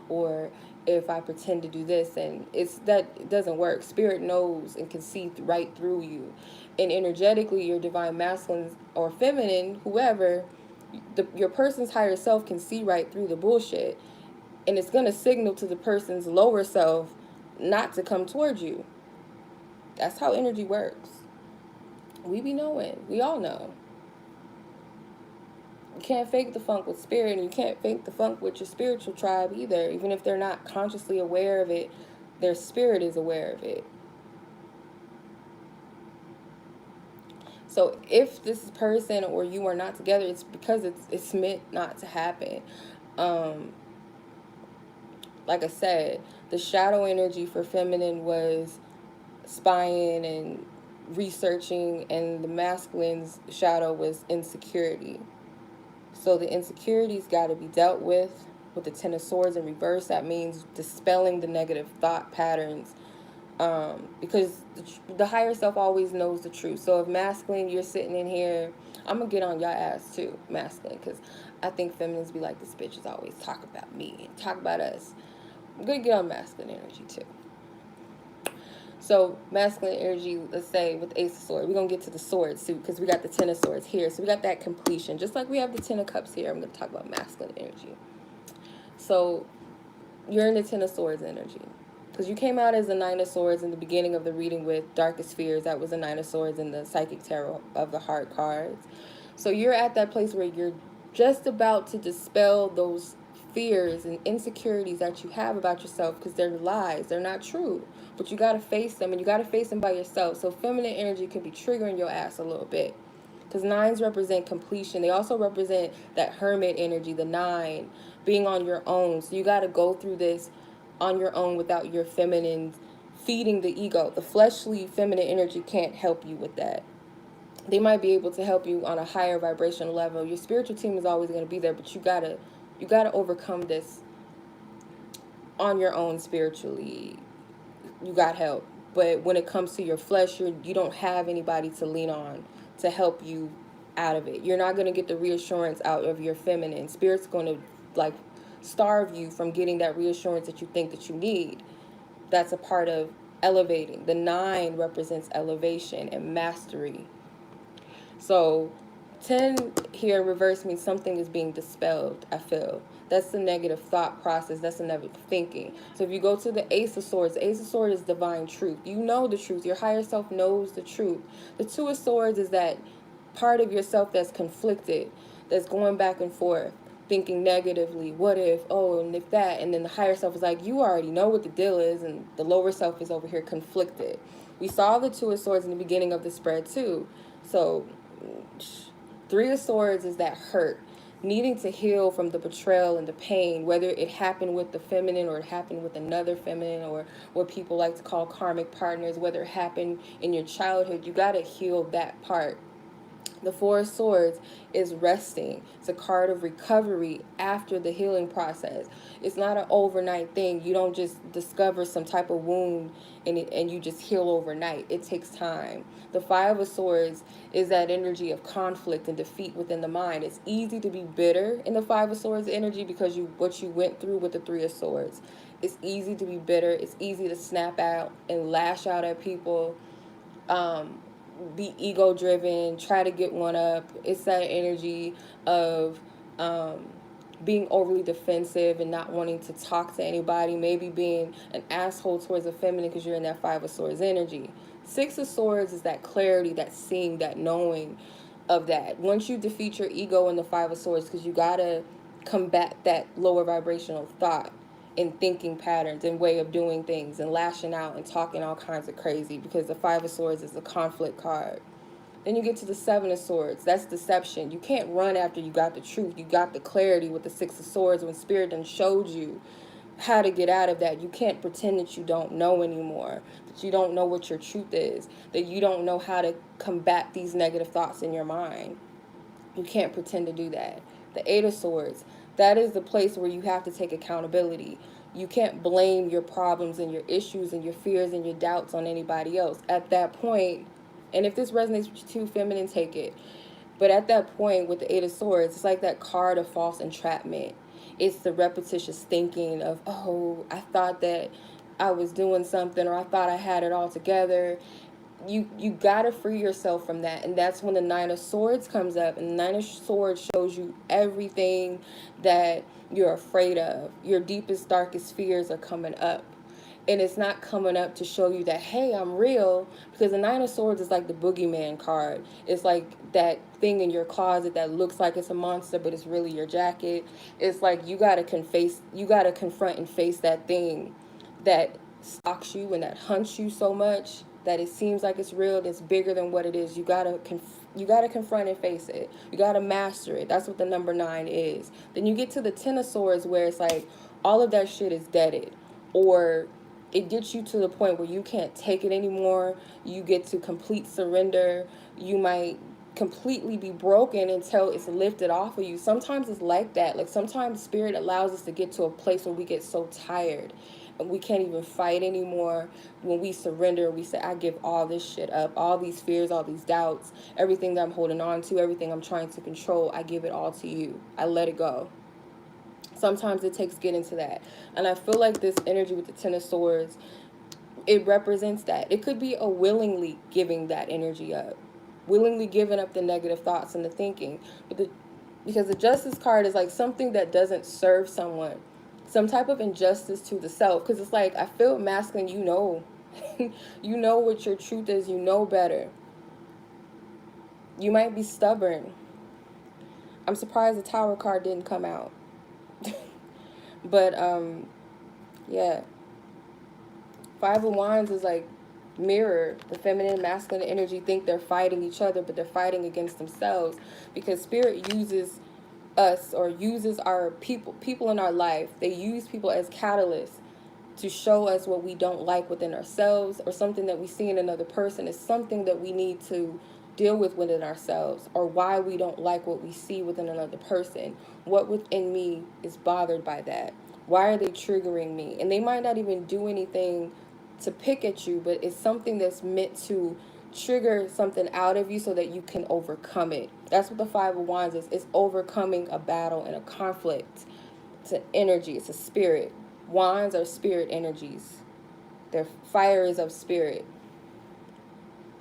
or if I pretend to do this, and it's that it doesn't work. Spirit knows and can see right through you, and energetically your divine masculine or feminine, whoever, your person's higher self can see right through the bullshit, and it's going to signal to the person's lower self not to come towards you. That's how energy works. We be knowing. We all know. You can't fake the funk with spirit, and you can't fake the funk with your spiritual tribe either. Even if they're not consciously aware of it, their spirit is aware of it. So if this person or you are not together, it's because it's meant not to happen. Um, like I said, the shadow energy for feminine was spying and researching, and the masculine's shadow was insecurity. So the insecurities got to be dealt with the Ten of Swords in reverse. That means dispelling the negative thought patterns, because the higher self always knows the truth. So if masculine, you're sitting in here, I'm going to get on your ass too, masculine, because I think feminines be like, this bitch is always talk about me and talk about us. I'm going to get on masculine energy too. So masculine energy, let's say with Ace of Swords, we're going to get to the sword suit because we got the Ten of Swords here. So we got that completion. Just like we have the Ten of Cups here, I'm going to talk about masculine energy. So you're in the Ten of Swords energy because you came out as the Nine of Swords in the beginning of the reading with Darkest Fears. That was the Nine of Swords in the Psychic Tarot of the Heart cards. So you're at that place where you're just about to dispel those fears and insecurities that you have about yourself, because they're lies. They're not true. But you got to face them, and you got to face them by yourself. So feminine energy can be triggering your ass a little bit, because nines represent completion. They also represent that hermit energy, the nine, being on your own. So you got to go through this on your own without your feminine feeding the ego. The fleshly feminine energy can't help you with that. They might be able to help you on a higher vibrational level. Your spiritual team is always going to be there, but you gotta overcome this on your own spiritually. You got help, but when it comes to your flesh, you don't have anybody to lean on to help you out of it. You're not going to get the reassurance out of your feminine. Spirit's going to like starve you from getting that reassurance that you think that you need. That's a part of elevating. The nine represents elevation and mastery. So 10 here in reverse means something is being dispelled, I feel. That's the negative thought process. That's the negative thinking. So if you go to the Ace of Swords, the Ace of Swords is divine truth. You know the truth. Your higher self knows the truth. The Two of Swords is that part of yourself that's conflicted, that's going back and forth, thinking negatively. What if, oh, and if that. And then the higher self is like, you already know what the deal is. And the lower self is over here conflicted. We saw the Two of Swords in the beginning of the spread too. So Three of Swords is that hurt, needing to heal from the betrayal and the pain, whether it happened with the feminine or it happened with another feminine, or what people like to call karmic partners, whether it happened in your childhood. You got to heal that part. The Four of Swords is resting. It's a card of recovery after the healing process. It's not an overnight thing. You don't just discover some type of wound and you just heal overnight. It takes time. The Five of Swords is that energy of conflict and defeat within the mind. It's easy to be bitter in the Five of Swords energy because what you went through with the Three of Swords. It's easy to be bitter. It's easy to snap out and lash out at people. Be ego driven, try to get one up. It's that energy of being overly defensive and not wanting to talk to anybody, maybe being an asshole towards a feminine because you're in that Five of Swords energy. Six of Swords is that clarity, that seeing, that knowing of that. Once you defeat your ego in the Five of Swords, because you gotta combat that lower vibrational thought and thinking patterns and way of doing things and lashing out and talking all kinds of crazy, because the Five of Swords is a conflict card. Then you get to the Seven of Swords. That's deception. You can't run after you got the truth. You got the clarity with the Six of Swords when Spirit done showed you how to get out of that. You can't pretend that you don't know anymore, that you don't know what your truth is, that you don't know how to combat these negative thoughts in your mind. You can't pretend to do that. The Eight of Swords, that is the place where you have to take accountability. You can't blame your problems and your issues and your fears and your doubts on anybody else. At that point, and if this resonates with you too, feminine, take it. But at that point with the Eight of Swords, it's like that card of false entrapment. It's the repetitious thinking of, oh, I thought that I was doing something, or I thought I had it all together. You gotta free yourself from that. And that's when the Nine of Swords comes up. And the Nine of Swords shows you everything that you're afraid of. Your deepest, darkest fears are coming up. And it's not coming up to show you that, hey, I'm real, because the Nine of Swords is like the boogeyman card. It's like that thing in your closet that looks like it's a monster, but it's really your jacket. It's like you gotta confront and face that thing that stalks you and that hunts you so much that it seems like it's real, that's bigger than what it is. You gotta confront and face it. You gotta master it. That's what the number 9 is. Then you get to the Ten of Swords, where it's like all of that shit is deaded, or it gets you to the point where you can't take it anymore. You get to complete surrender. You might completely be broken until it's lifted off of you. Sometimes it's like that. Like sometimes Spirit allows us to get to a place where we get so tired and we can't even fight anymore. When we surrender, we say, I give all this shit up, all these fears, all these doubts, everything that I'm holding on to, everything I'm trying to control, I give it all to you. I let it go. Sometimes it takes getting to that. And I feel like this energy with the Ten of Swords, it represents that. It could be a willingly giving that energy up. Willingly giving up the negative thoughts and the thinking. Because the Justice card is like something that doesn't serve someone. Some type of injustice to the self. Because it's like, I feel masculine, you know. You know what your truth is. You know better. You might be stubborn. I'm surprised the Tower card didn't come out. But yeah, Five of Wands is like mirror. The feminine and masculine energy think they're fighting each other, but they're fighting against themselves, because Spirit uses us, or uses our people in our life. They use people as catalysts to show us what we don't like within ourselves, or something that we see in another person is something that we need to deal with within ourselves, or why we don't like what we see within another person. What within me is bothered by that? Why are they triggering me? And they might not even do anything to pick at you, but it's something that's meant to trigger something out of you so that you can overcome it. That's what the Five of Wands is. It's overcoming a battle and a conflict. It's an energy. It's a spirit. Wands are spirit energies. Their fire is of spirit.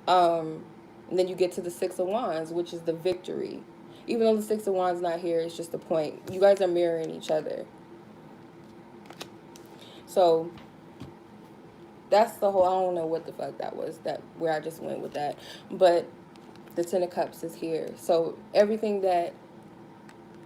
And then you get to the Six of Wands, which is the victory. Even though the Six of Wands not here, it's just the point. You guys are mirroring each other. So that's the whole, I don't know what the fuck that was, that where I just went with that. But the Ten of Cups is here. So everything that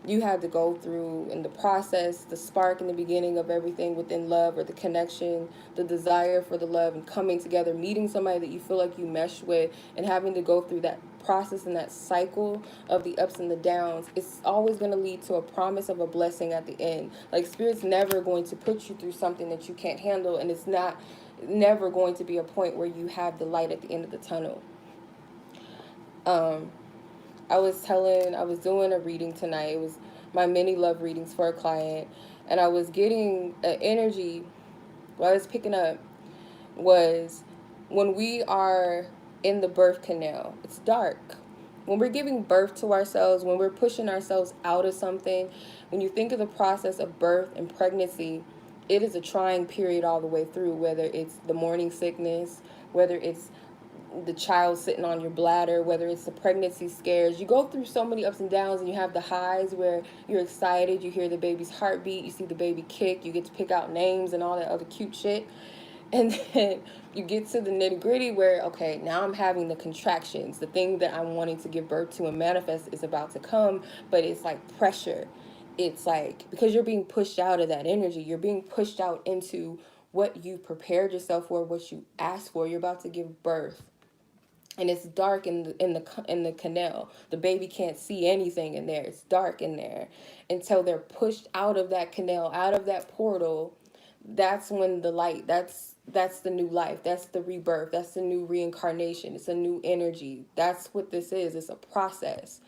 you had to go through in the process, the spark in the beginning of everything within love, or the connection, the desire for the love and coming together, meeting somebody that you feel like you mesh with, and having to go through that process and that cycle of the ups and the downs, it's always going to lead to a promise of a blessing at the end. Like Spirit's never going to put you through something that you can't handle, and it's never going to be a point where you have the light at the end of the tunnel. I was doing a reading tonight. It was my mini love readings for a client, and I was getting an energy. What I was picking up was when we are in the birth canal, it's dark. When we're giving birth to ourselves, when we're pushing ourselves out of something, when you think of the process of birth and pregnancy, it is a trying period all the way through, whether it's the morning sickness, whether it's the child sitting on your bladder, whether it's the pregnancy scares. You go through so many ups and downs, and you have the highs where you're excited, you hear the baby's heartbeat, you see the baby kick, you get to pick out names and all that other cute shit. And then you get to the nitty gritty where, okay, now I'm having the contractions. The thing that I'm wanting to give birth to and manifest is about to come, but it's like pressure. It's like, because you're being pushed out of that energy, you're being pushed out into what you prepared yourself for, what you asked for. You're about to give birth, and it's dark in the canal. The baby can't see anything in there. It's dark in there until they're pushed out of that canal, out of that portal. That's when the light, that's the new life, that's the rebirth, that's the new reincarnation, it's a new energy. That's what this is. It's a process.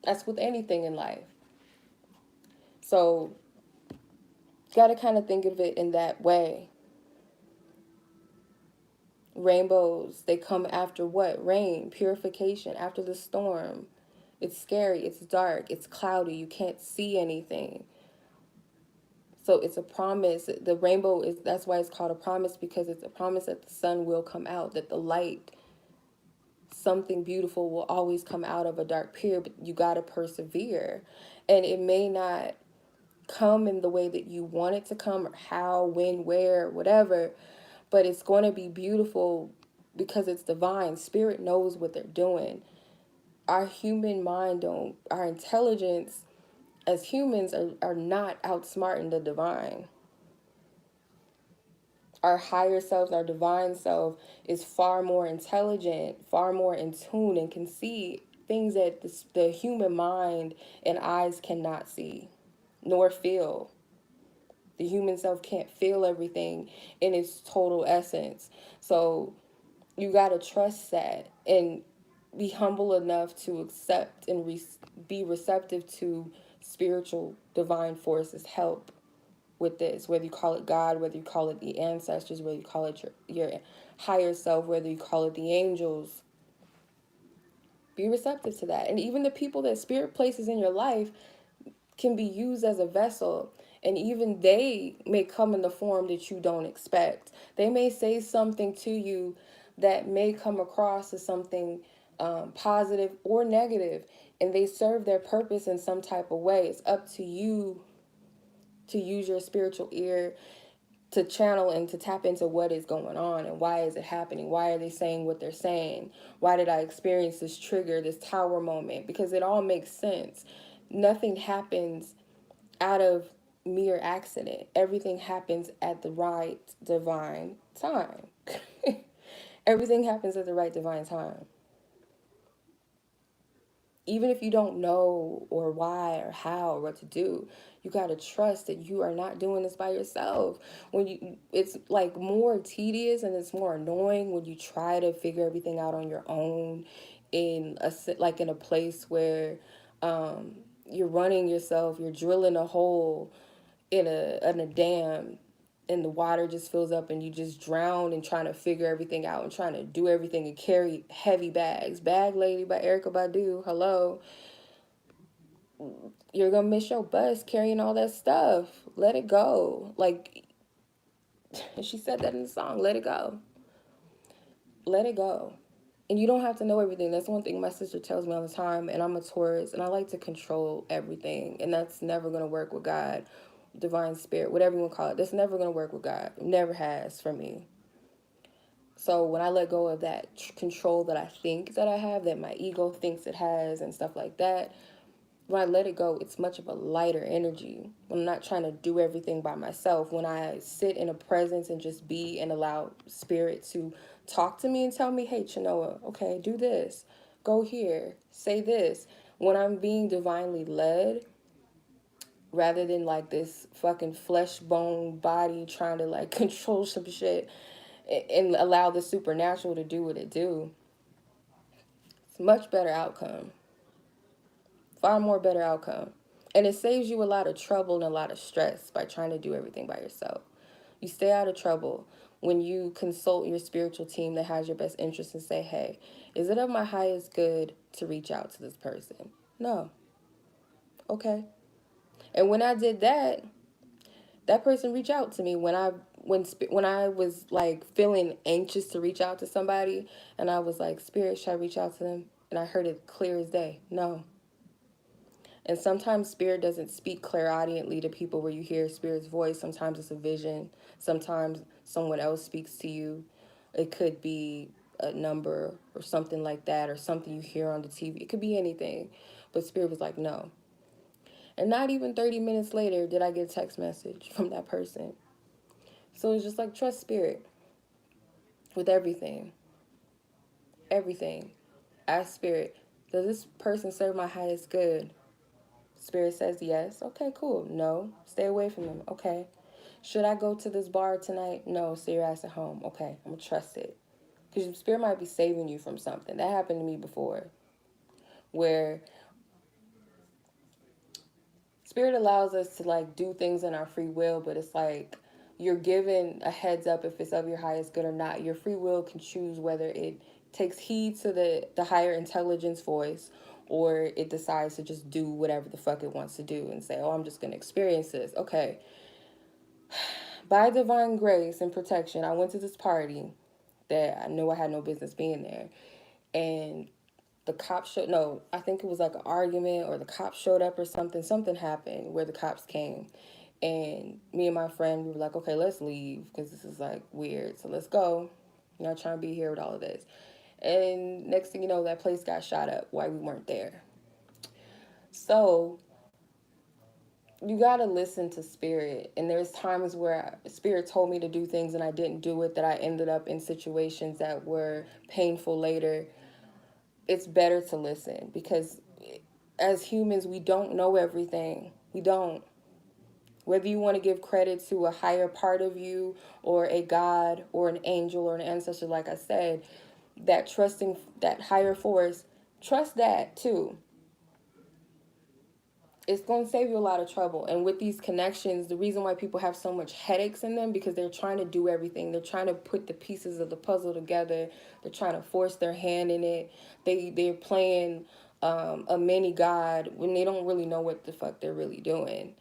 That's with anything in life. So you got to kind of think of it in that way. Rainbows, they come after what? Rain, purification, after the storm. It's scary, it's dark, it's cloudy, you can't see anything. So it's a promise. The rainbow is, that's why it's called a promise, because it's a promise that the sun will come out, that the light, something beautiful will always come out of a dark period, but you got to persevere. And it may not come in the way that you want it to come, or how, when, where, whatever, but it's going to be beautiful because it's divine. Spirit knows what they're doing. Our human mind don't, our intelligence as humans are not outsmarting the divine. Our higher selves, our divine self, is far more intelligent, far more in tune, and can see things that the human mind and eyes cannot see nor feel. The human self can't feel everything in its total essence. So you got to trust that and be humble enough to accept and be receptive to spiritual divine forces help with this, whether you call it God, whether you call it the ancestors, whether you call it your higher self, whether you call it the angels. Be receptive to that. And even the people that spirit places in your life can be used as a vessel, and even they may come in the form that you don't expect. They may say something to you that may come across as something positive or negative, and they serve their purpose in some type of way. It's up to you to use your spiritual ear to channel and to tap into what is going on and why is it happening. Why are they saying what they're saying? Why did I experience this trigger, this tower moment? Because it all makes sense. Nothing happens out of mere accident. Everything happens at the right divine time. Everything happens at the right divine time. Even if you don't know or why or how or what to do, you got to trust that you are not doing this by yourself. When you, it's like more tedious and it's more annoying when you try to figure everything out on your own in a, like in a place where you're running yourself, you're drilling a hole in a dam, and the water just fills up and you just drown and trying to figure everything out and trying to do everything and carry heavy bags. Bag Lady by Erykah Badu, hello. You're gonna miss your bus carrying all that stuff. Let it go. Like, she said that in the song, let it go. Let it go. And you don't have to know everything. That's one thing my sister tells me all the time. And I'm a Taurus, and I like to control everything. And that's never going to work with God, divine spirit, whatever you want to call it. That's never going to work with God. It never has for me. So when I let go of that control that I think that I have, that my ego thinks it has and stuff like that, when I let it go, it's much of a lighter energy. I'm not trying to do everything by myself. When I sit in a presence and just be and allow spirit to talk to me and tell me, hey, Chenoa, okay, do this, go here, say this. When I'm being divinely led, rather than like this fucking flesh bone body trying to like control some shit and allow the supernatural to do what it do, it's a much better outcome. Far more better outcome. And it saves you a lot of trouble and a lot of stress by trying to do everything by yourself. You stay out of trouble when you consult your spiritual team that has your best interest and say, hey, is it of my highest good to reach out to this person? No. Okay. And when I did that, that person reached out to me when I was like feeling anxious to reach out to somebody, and I was like, Spirit, should I reach out to them? And I heard it clear as day. No. And sometimes Spirit doesn't speak clairaudiently to people where you hear Spirit's voice. Sometimes it's a vision. Sometimes someone else speaks to you. It could be a number or something like that, or something you hear on the TV. It could be anything. But Spirit was like, no. And not even 30 minutes later did I get a text message from that person. So it's just like, trust Spirit with everything. Everything. Ask Spirit, does this person serve my highest good? Spirit says yes. Okay, cool. No, stay away from them. Okay. Should I go to this bar tonight? No, stay your ass at home. Okay, I'm going to trust it. Because Spirit might be saving you from something. That happened to me before, where Spirit allows us to like do things in our free will, but it's like you're given a heads up if it's of your highest good or not. Your free will can choose whether it takes heed to the higher intelligence voice, or it decides to just do whatever the fuck it wants to do and say, oh, I'm just going to experience this. Okay. By divine grace and protection, I went to this party that I knew I had no business being there. And the cops showed, no, I think it was like an argument, or the cops showed up or something. Something happened where the cops came. And me and my friend, we were like, okay, let's leave because this is like weird. So let's go. I'm not trying to be here with all of this. And next thing you know, that place got shot up while we weren't there. So you got to listen to Spirit. And there's times where Spirit told me to do things and I didn't do it, that I ended up in situations that were painful later. It's better to listen, because as humans, we don't know everything. We don't. Whether you want to give credit to a higher part of you, or a God, or an angel, or an ancestor, like I said, that trusting that higher force, trust that too. It's going to save you a lot of trouble. And with these connections, the reason why people have so much headaches in them, because they're trying to do everything. They're trying to put the pieces of the puzzle together. They're trying to force their hand in it. They're playing a mini God when they don't really know what the fuck they're really doing.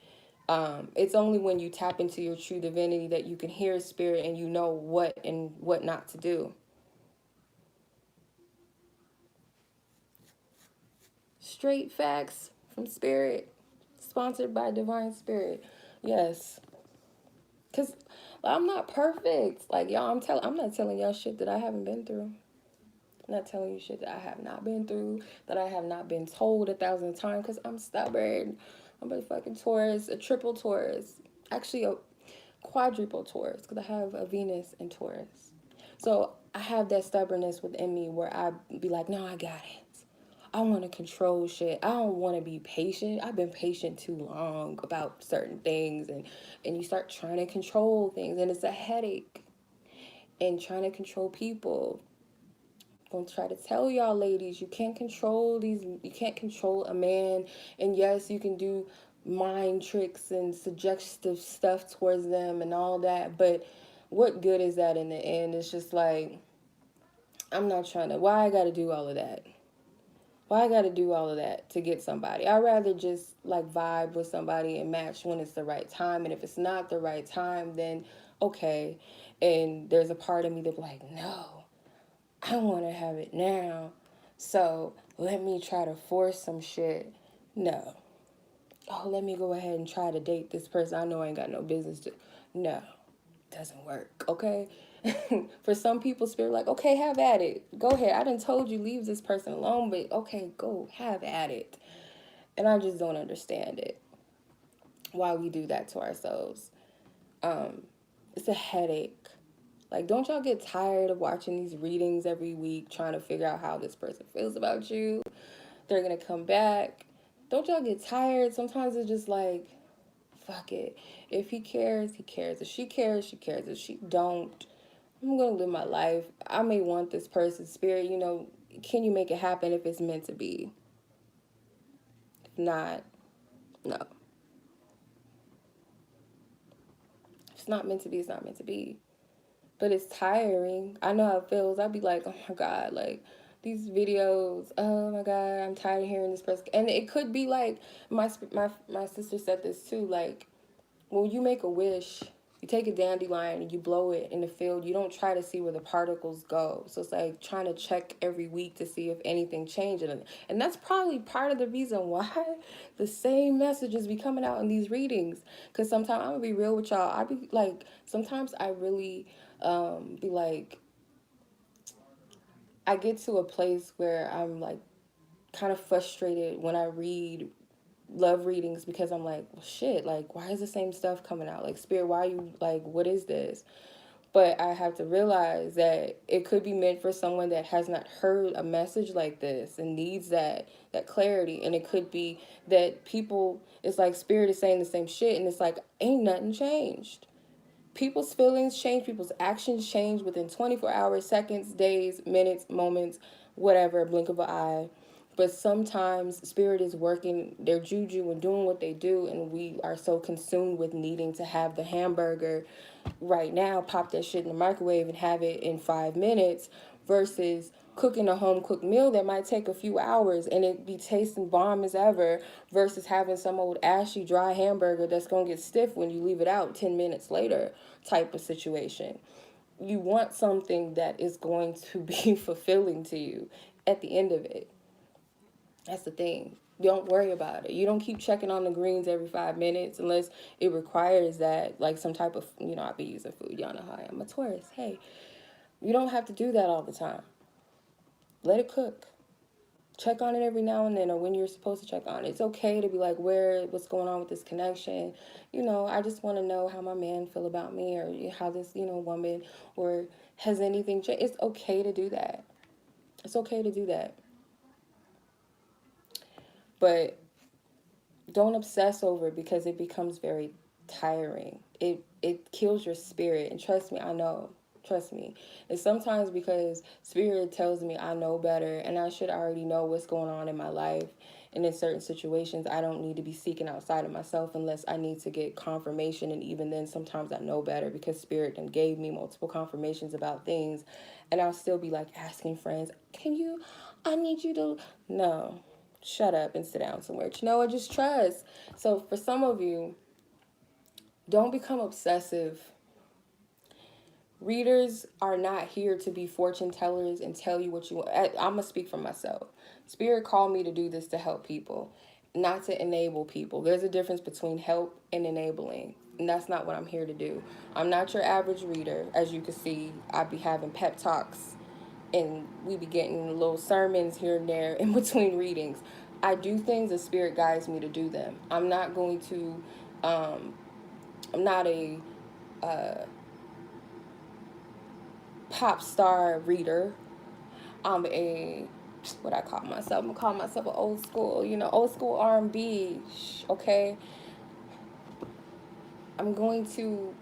It's only when you tap into your true divinity that you can hear Spirit and you know what and what not to do. Straight facts from Spirit. Sponsored by Divine Spirit. Yes. Because I'm not perfect. Like, y'all, I'm not telling y'all shit that I haven't been through. I'm not telling you shit that I have not been through, that I have not been told 1,000 times, because I'm stubborn. I'm a fucking Taurus, a triple Taurus. Actually, a quadruple Taurus, because I have a Venus in Taurus. So I have that stubbornness within me where I be like, no, I got it. I want to control shit. I don't want to be patient. I've been patient too long about certain things, and you start trying to control things, and it's a headache. And trying to control people. I'm gonna try to tell y'all, ladies, you can't control a man. And yes, you can do mind tricks and suggestive stuff towards them and all that, but what good is that in the end? It's just like, I'm not trying to, why I gotta do all of that? Why I gotta do all of that to get somebody? I'd rather just like vibe with somebody and match when it's the right time. And if it's not the right time, then okay. And there's a part of me that's like, no, I want to have it now. So let me try to force some shit. No. Oh, let me go ahead and try to date this person I know I ain't got no business to. No, doesn't work, okay? For some people, Spirit like, okay, have at it. Go ahead. I done told you leave this person alone, but okay, go have at it. And I just don't understand it. Why we do that to ourselves. It's a headache. Like, don't y'all get tired of watching these readings every week, trying to figure out how this person feels about you? They're going to come back. Don't y'all get tired? Sometimes it's just like, fuck it. If he cares, he cares. If she cares, she cares. If she don't, I'm going to live my life. I may want this person's Spirit, can you make it happen if it's meant to be? If not, no. If it's not meant to be, it's not meant to be. But it's tiring. I know how it feels. I'd be like, oh my God, like these videos, oh my God, I'm tired of hearing this person. And it could be like, my sister said this too, like, when you make a wish, you take a dandelion and you blow it in the field, you don't try to see where the particles go. So it's like trying to check every week to see if anything changes. And that's probably part of the reason why the same messages be coming out in these readings. Because sometimes, I'm going to be real with y'all, I be like, sometimes I really be like, I get to a place where I'm like kind of frustrated when I read love readings, because I'm like, well, shit, like, why is the same stuff coming out? Like, Spirit, why are you, like, what is this? But I have to realize that it could be meant for someone that has not heard a message like this and needs that clarity. And it could be that people, it's like Spirit is saying the same shit, and it's like, ain't nothing changed. People's feelings change, people's actions change within 24 hours, seconds, days, minutes, moments, whatever, blink of an eye. But sometimes Spirit is working their juju and doing what they do, and we are so consumed with needing to have the hamburger right now, pop that shit in the microwave and have it in 5 minutes, versus cooking a home cooked meal that might take a few hours and it be tasting bomb as ever, versus having some old ashy dry hamburger that's gonna get stiff when you leave it out 10 minutes later type of situation. You want something that is going to be fulfilling to you at the end of it. That's the thing. Don't worry about it. You don't keep checking on the greens every 5 minutes unless it requires that, like some type of, I be using food. Y'all know how I am. I'm a Taurus. Hey, you don't have to do that all the time. Let it cook. Check on it every now and then, or when you're supposed to check on it. It's okay to be like, what's going on with this connection? I just want to know how my man feel about me, or how this, woman, or has anything changed. It's okay to do that. It's okay to do that. But don't obsess over it, because it becomes very tiring. It kills your spirit. And trust me, I know. Trust me. And sometimes, because Spirit tells me I know better and I should already know what's going on in my life. And in certain situations, I don't need to be seeking outside of myself unless I need to get confirmation. And even then, sometimes I know better, because Spirit then gave me multiple confirmations about things. And I'll still be like asking friends, I need you to, no, shut up and sit down somewhere. Or just trust. So for some of you, don't become obsessive. Readers are not here to be fortune tellers and tell you what you want. I'm going to speak for myself. Spirit called me to do this to help people, not to enable people. There's a difference between help and enabling. And that's not what I'm here to do. I'm not your average reader. As you can see, I be having pep talks, and we be getting little sermons here and there in between readings. I do things as Spirit guides me to do them. I'm not going to, I'm not a pop star reader. I'm what I call myself. I'm gonna call myself an old school, old school R&B. Okay, I'm going to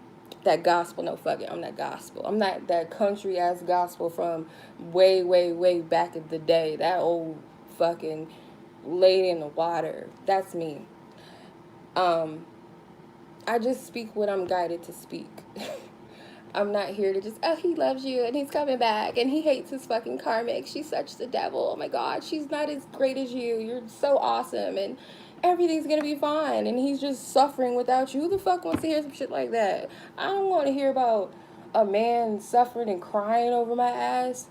that gospel. No, fuck it. I'm that gospel. I'm not that country ass gospel from way, way, way back in the day. That old fucking lady in the water. That's me. I just speak what I'm guided to speak. I'm not here to just, oh, he loves you and he's coming back and he hates his fucking karmic. She's such the devil. Oh my God, she's not as great as you. You're so awesome and everything's gonna be fine. And he's just suffering without you. Who the fuck wants to hear some shit like that? I don't want to hear about a man suffering and crying over my ass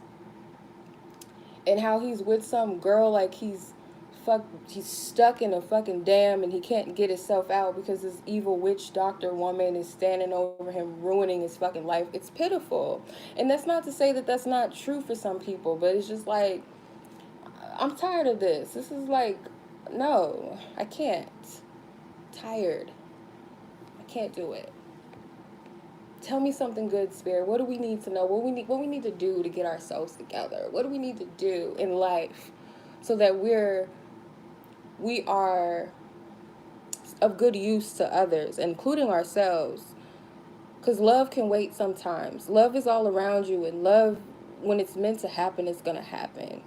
and how he's with some girl like he's stuck in a fucking dam and he can't get himself out because this evil witch doctor woman is standing over him, ruining his fucking life. It's pitiful. And that's not to say that that's not true for some people, but it's just like, I'm tired of this. This is like, no, I can't. Tired. I can't do it. Tell me something good, Spirit. What do we need to know? What we need to do to get ourselves together? What do we need to do in life so that we are of good use to others, including ourselves? Because love can wait sometimes. Love is all around you, and love, when it's meant to happen, it's going to happen.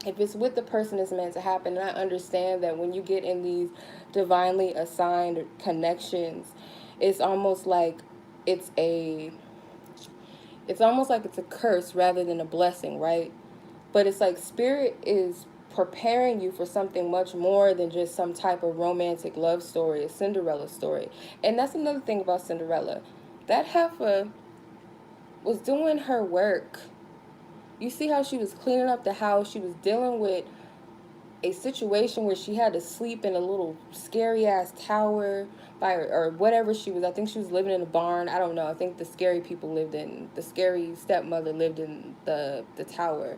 if it's with the person it's meant to happen. And I understand that when you get in these divinely assigned connections, it's almost like it's a it's almost like it's a curse rather than a blessing, right? But it's like spirit is preparing you for something much more than just some type of romantic love story, a Cinderella story. And that's another thing about Cinderella. That heifer was doing her work. You see how she was cleaning up the house, she was dealing with a situation where she had to sleep in a little scary ass tower by her, or whatever she was. I think she was living in a barn. I don't know. I think the scary people lived in the scary stepmother lived in the tower.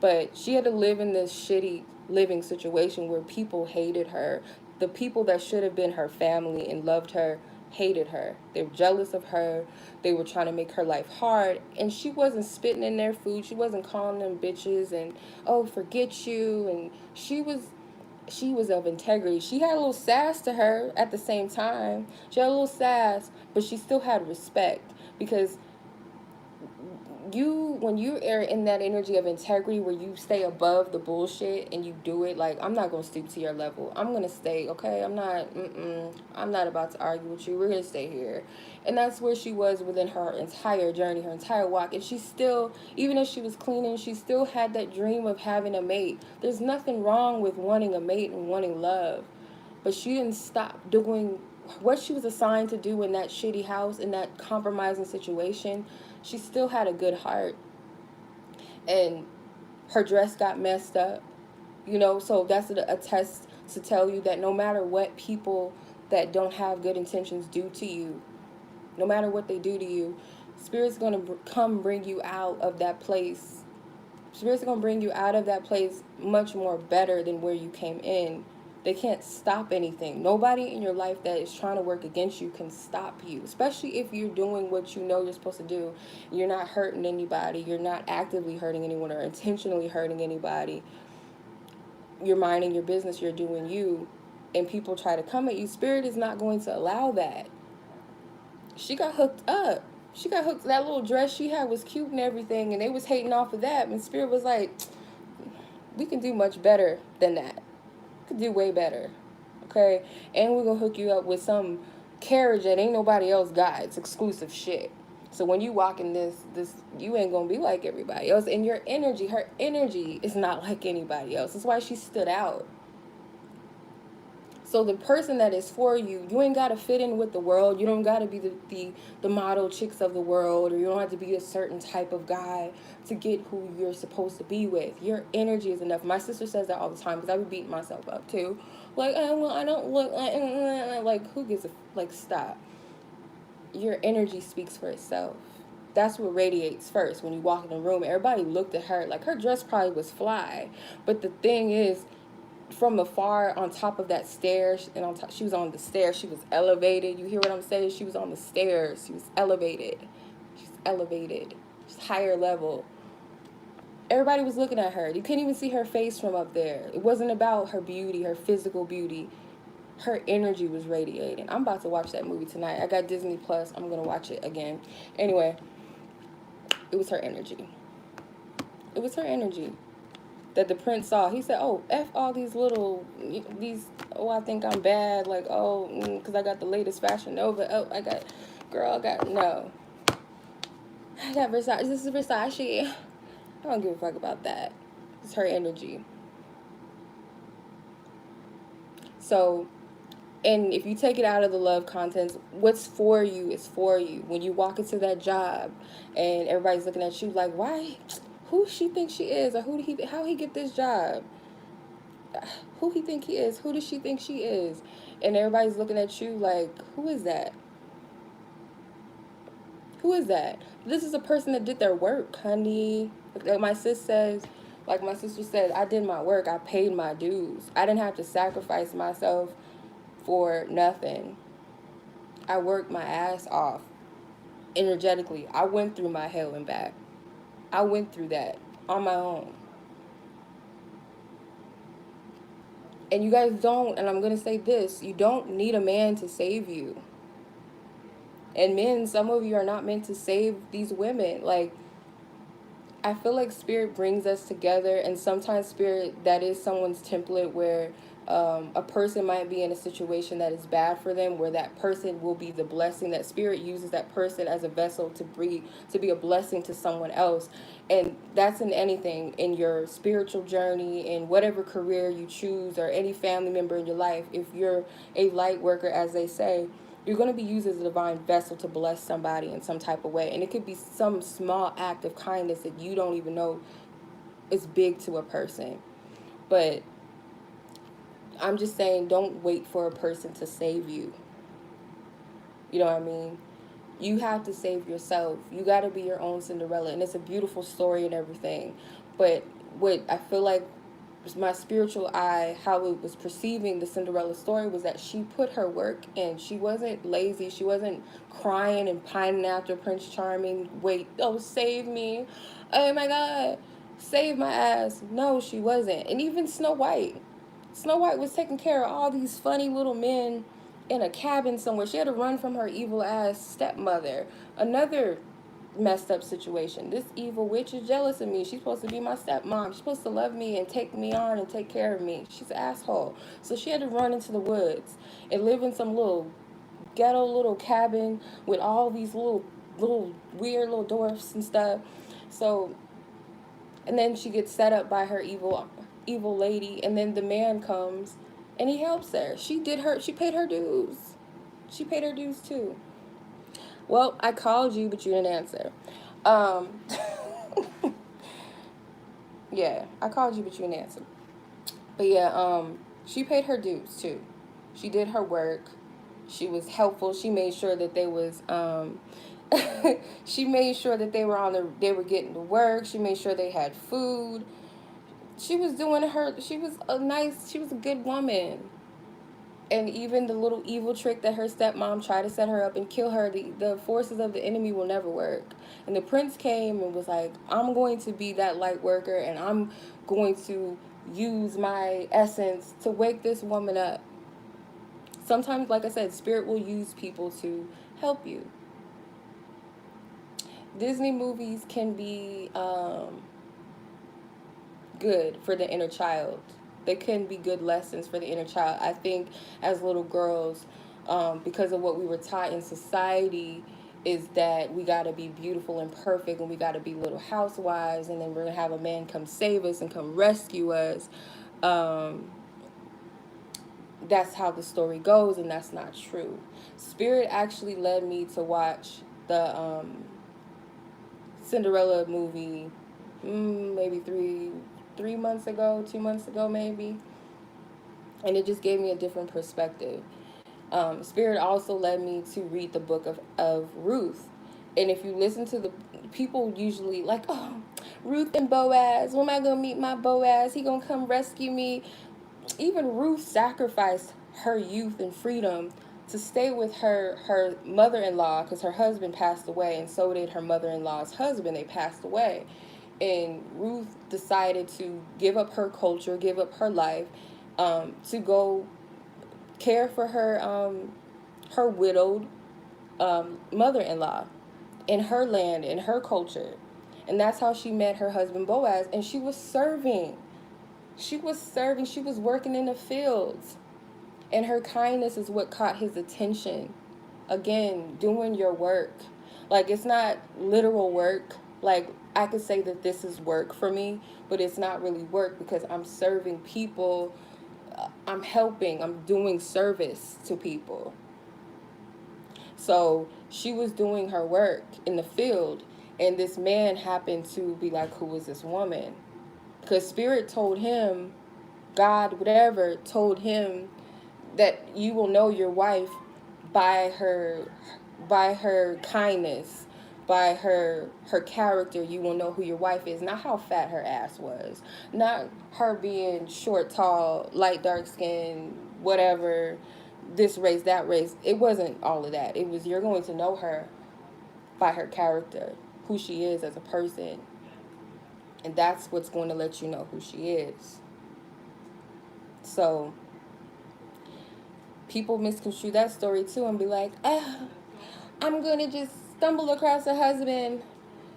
But she had to live in this shitty living situation where people hated her. The people that should have been her family and loved her hated her. They were jealous of her. They were trying to make her life hard. And she wasn't spitting in their food. She wasn't calling them bitches and, oh, forget you. And she was of integrity. She had a little sass to her at the same time. She had a little sass, but she still had respect, because when you are in that energy of integrity where you stay above the bullshit and you do it, like, I'm not gonna stoop to your level. I'm gonna stay, okay? I'm not about to argue with you. We're gonna stay here. And that's where she was within her entire journey, her entire walk. And she still, even as she was cleaning, she still had that dream of having a mate. There's nothing wrong with wanting a mate and wanting love, but she didn't stop doing what she was assigned to do in that shitty house, in that compromising situation. She still had a good heart, and her dress got messed up, so that's a test to tell you that no matter what people that don't have good intentions do to you, no matter what they do to you, spirit's going to come bring you out of that place. Spirit's going to bring you out of that place much more better than where you came in. They can't stop anything. Nobody in your life that is trying to work against you can stop you, especially if you're doing what you know you're supposed to do. You're not hurting anybody. You're not actively hurting anyone or intentionally hurting anybody. You're minding your business. You're doing you. And people try to come at you. Spirit is not going to allow that. She got hooked up. She got hooked. That little dress she had was cute and everything, and they was hating off of that. And Spirit was like, we can do much better than that. Could do way better, okay? And we're gonna hook you up with some carriage that ain't nobody else got. It's exclusive shit. So when you walk in this, you ain't gonna be like everybody else. And your energy, her energy, is not like anybody else. That's why she stood out. So the person that is for you, you ain't gotta fit in with the world. You don't gotta be the model chicks of the world, or you don't have to be a certain type of guy to get who you're supposed to be with. Your energy is enough. My sister says that all the time, because I be beating myself up too. Like, well, I don't look like who gives a like, stop. Your energy speaks for itself. That's what radiates first. When you walk in the room, everybody looked at her like her dress probably was fly, but the thing is, from afar, on top of that stairs, and on top, she was on the stairs. She was elevated. You hear what I'm saying? She was on the stairs. She was elevated. She's elevated. She's higher level. Everybody was looking at her. You couldn't even see her face from up there. It wasn't about her beauty, her physical beauty. Her energy was radiating. I'm about to watch that movie tonight. I got Disney Plus. I'm gonna watch it again. Anyway, it was her energy. It was her energy that the prince saw. He said, oh, F all these, oh, I think I'm bad, like, oh, because I got the latest Fashion Nova, oh, I got no. I got Versace, this is Versace. I don't give a fuck about that. It's her energy. So, and if you take it out of the love contents, what's for you is for you. When you walk into that job and everybody's looking at you like, why? Who she think she is, or how he get this job? Who he think he is? Who does she think she is? And everybody's looking at you like, who is that? Who is that? This is a person that did their work, honey. Like my sister said, I did my work. I paid my dues. I didn't have to sacrifice myself for nothing. I worked my ass off energetically. I went through my hell and back. I went through that on my own. And you guys don't, and I'm going to say this, you don't need a man to save you. And men, some of you are not meant to save these women. Like, I feel like spirit brings us together, and sometimes spirit, that is someone's template where a person might be in a situation that is bad for them, where that person will be the blessing. That spirit uses that person as a vessel to be a blessing to someone else, and that's in anything in your spiritual journey, in whatever career you choose, or any family member in your life. If you're a light worker, as they say, you're going to be used as a divine vessel to bless somebody in some type of way. And it could be some small act of kindness that you don't even know is big to a person. But I'm just saying, don't wait for a person to save you. You know what I mean? You have to save yourself. You got to be your own Cinderella. And it's a beautiful story and everything. But what I feel like my spiritual eye, how it was perceiving the Cinderella story, was that she put her work in. She wasn't lazy. She wasn't crying and pining after Prince Charming. Wait, oh, save me. Oh my God, save my ass. No, she wasn't. And even Snow White. Snow White was taking care of all these funny little men in a cabin somewhere. She had to run from her evil ass stepmother. Another messed up situation. This evil witch is jealous of me. She's supposed to be my stepmom. She's supposed to love me and take me on and take care of me. She's an asshole. So she had to run into the woods and live in some little ghetto little cabin with all these little weird little dwarfs and stuff. So, and then she gets set up by her evil lady, and then the man comes and he helps her. She paid her dues. She paid her dues too. Well, I called you, but you didn't answer. Um, yeah, I called you, but you didn't answer. But yeah, she paid her dues too. She did her work. She was helpful. She made sure that they was she made sure that they were getting to work. She made sure they had food. She was doing she was a good woman. And even the little evil trick that her stepmom tried to set her up and kill her, the forces of the enemy will never work. And the prince came and was like, I'm going to be that light worker, and I'm going to use my essence to wake this woman up. Sometimes, like I said, spirit will use people to help you. Disney movies can be good for the inner child. They can be good lessons for the inner child. I think as little girls, because of what we were taught in society, is that we got to be beautiful and perfect, and we got to be little housewives, and then we're going to have a man come save us and come rescue us. That's how the story goes, and that's not true. Spirit actually led me to watch the Cinderella movie maybe 3 months ago, 2 months ago maybe, and it just gave me a different perspective. Spirit also led me to read the book of Ruth. And if you listen to the people usually like, oh, Ruth and Boaz, when am I going to meet my Boaz? He going to come rescue me. Even Ruth sacrificed her youth and freedom to stay with her mother-in-law, because her husband passed away, and so did her mother-in-law's husband. They passed away. And Ruth decided to give up her culture, give up her life, to go care for her widowed mother-in-law in her land, in her culture. And that's how she met her husband Boaz. And she was serving. She was working in the fields. And her kindness is what caught his attention. Again, doing your work. Like, it's not literal work. Like, I could say that this is work for me, but it's not really work, because I'm serving people. I'm helping. I'm doing service to people. So she was doing her work in the field, and this man happened to be like, who is this woman? Because Spirit told him, God, whatever, told him that you will know your wife by her kindness, by her character. You will know who your wife is. Not how fat her ass was, not her being short, tall, light, dark skin, whatever, this race, that race. It wasn't all of that. It was, you're going to know her by her character, who she is as a person. And that's what's going to let you know who she is. So people misconstrue that story too and be like, I'm going to just stumble across a husband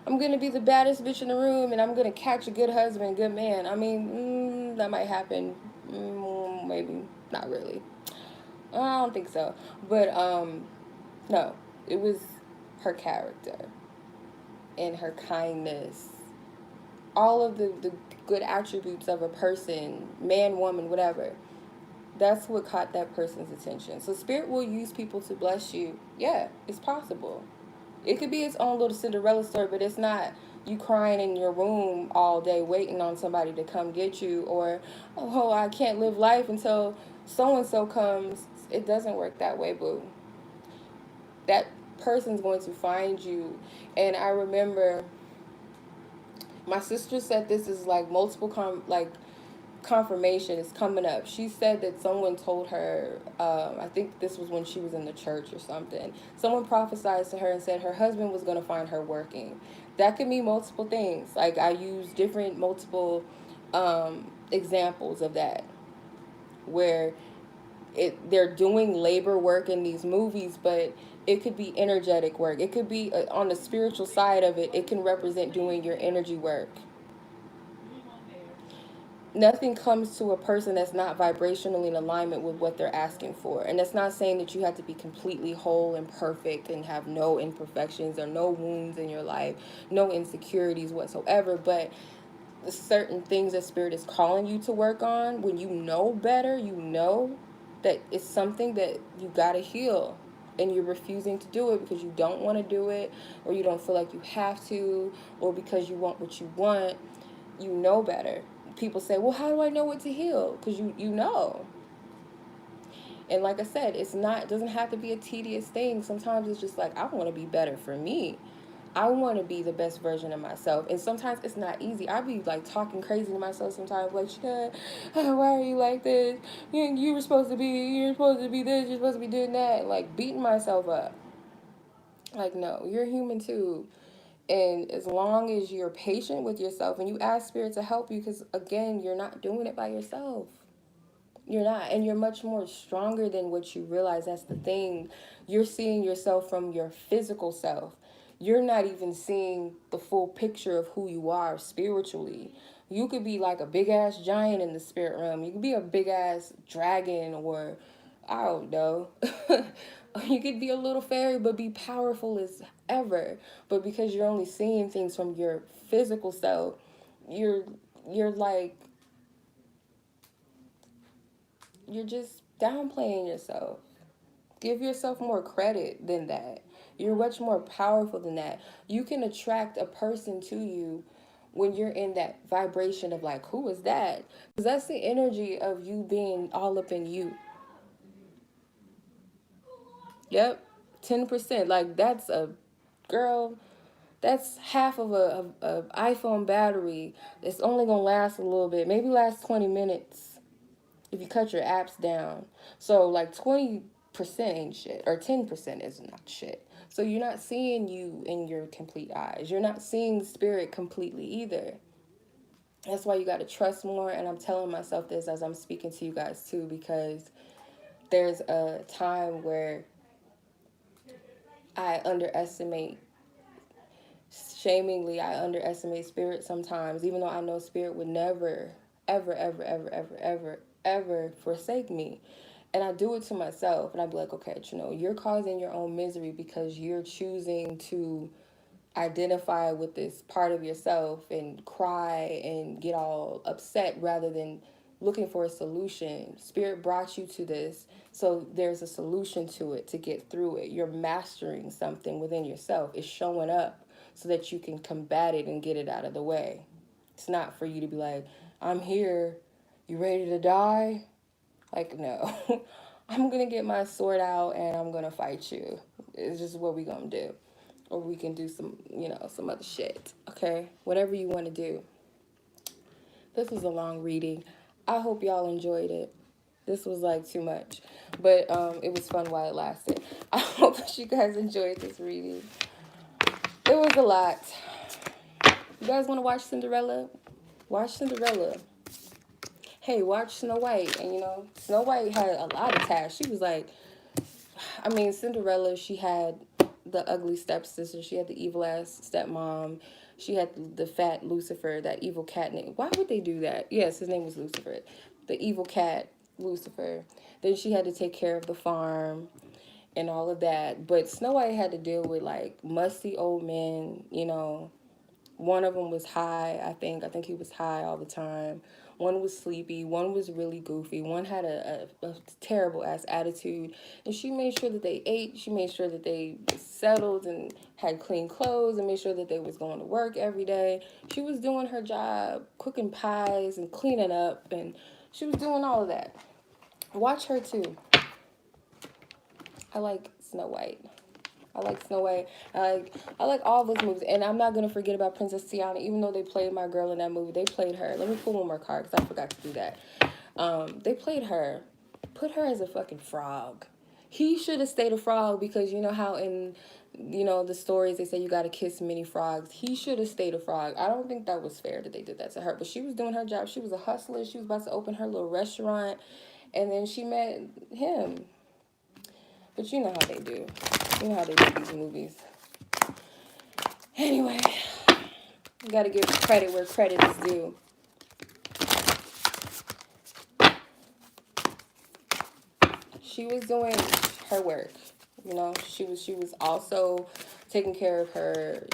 I'm gonna be the baddest bitch in the room, and I'm gonna catch a good husband, good man. I mean, that might happen. Maybe not really. I don't think so. But no, it was her character and her kindness. All of the good attributes of a person, man, woman, whatever. That's what caught that person's attention. So spirit will use people to bless you. Yeah, it's possible. It could be its own little Cinderella story, but it's not you crying in your room all day waiting on somebody to come get you, or, oh, I can't live life until so-and-so comes. It doesn't work that way, boo. That person's going to find you. And I remember my sister said this is like multiple confirmation is coming up. She said that someone told her, I think this was when she was in the church or something. Someone prophesied to her and said her husband was going to find her working. That could mean multiple things. Like I use different multiple examples of that, where they're doing labor work in these movies, but it could be energetic work. It could be on the spiritual side of it. It can represent doing your energy work. Nothing comes to a person that's not vibrationally in alignment with what they're asking for. And that's not saying that you have to be completely whole and perfect and have no imperfections or no wounds in your life, no insecurities whatsoever. But certain things that spirit is calling you to work on, when you know better, you know that it's something that you got to heal. And you're refusing to do it because you don't want to do it, or you don't feel like you have to, or because you want what you want. You know better. People say, well, how do I know what to heal? Because you know. And like I said, it doesn't have to be a tedious thing. Sometimes it's just like, I want to be better for me. I want to be the best version of myself. And sometimes it's not easy. I be like talking crazy to myself sometimes, like, why are you like this? You're supposed to be this, you're supposed to be doing that. Like beating myself up. Like, no, you're human too. And as long as you're patient with yourself and you ask spirit to help you, because again, you're not doing it by yourself. You're not. And you're much more stronger than what you realize. That's the thing. You're seeing yourself from your physical self. You're not even seeing the full picture of who you are spiritually. You could be like a big ass giant in the spirit realm. You could be a big ass dragon, or I don't know. You could be a little fairy but be powerful as ever. But because you're only seeing things from your physical self, you're like, you're just downplaying yourself. Give yourself more credit than that. You're much more powerful than that. You can attract a person to you when you're in that vibration of like, who is that? Because that's the energy of you being all up in you. Yep. 10%. Like, that's a girl. That's half of a iPhone battery. It's only going to last a little bit. Maybe last 20 minutes if you cut your apps down. So, like, 20% ain't shit. Or 10% is not shit. So you're not seeing you in your complete eyes. You're not seeing spirit completely either. That's why you got to trust more. And I'm telling myself this as I'm speaking to you guys too, because there's a time where I underestimate spirit sometimes, even though I know spirit would never, ever, ever, ever, ever, ever, ever forsake me. And I do it to myself. And I'd be like, okay, you're causing your own misery because you're choosing to identify with this part of yourself and cry and get all upset rather than looking for a solution. Spirit brought you to this, so there's a solution to it to get through it. You're mastering something within yourself. It's showing up so that you can combat it and get it out of the way. It's not for you to be like, I'm here, you ready to die? Like, no. I'm going to get my sword out and I'm going to fight you. It's just what we going to do. Or we can do some other shit. Okay? Whatever you want to do. This was a long reading. I hope y'all enjoyed it. This was like too much. But it was fun while it lasted. I hope that you guys enjoyed this reading. It was a lot. You guys want to watch Cinderella? Watch Cinderella. Hey, watch Snow White. And Snow White had a lot of tasks. She was like, Cinderella, she had the ugly stepsister. She had the evil ass stepmom. She had the fat Lucifer, that evil cat name. Why would they do that? Yes, his name was Lucifer. The evil cat, Lucifer. Then she had to take care of the farm and all of that. But Snow White had to deal with like musty old men, you know. One of them was high, I think. I think he was high all the time. One was sleepy. One was really goofy. One had a terrible ass attitude. And she made sure that they ate. She made sure that they settled and had clean clothes and made sure that they was going to work every day. She was doing her job, cooking pies and cleaning up. And she was doing all of that. Watch her too. I like Snow White. I like Snow White. I like all those movies, and I'm not gonna forget about Princess Tiana. Even though they played my girl in that movie, they played her. Let me pull one more card because I forgot to do that. They played her, put her as a fucking frog. He should have stayed a frog because you know how in the stories they say you gotta kiss many frogs. He should have stayed a frog. I don't think that was fair that they did that to her, but she was doing her job. She was a hustler. She was about to open her little restaurant, and then she met him. But you know how they do. You know how they do these movies. Anyway, you gotta give credit where credit is due. She was doing her work. You know, she was also taking care of her.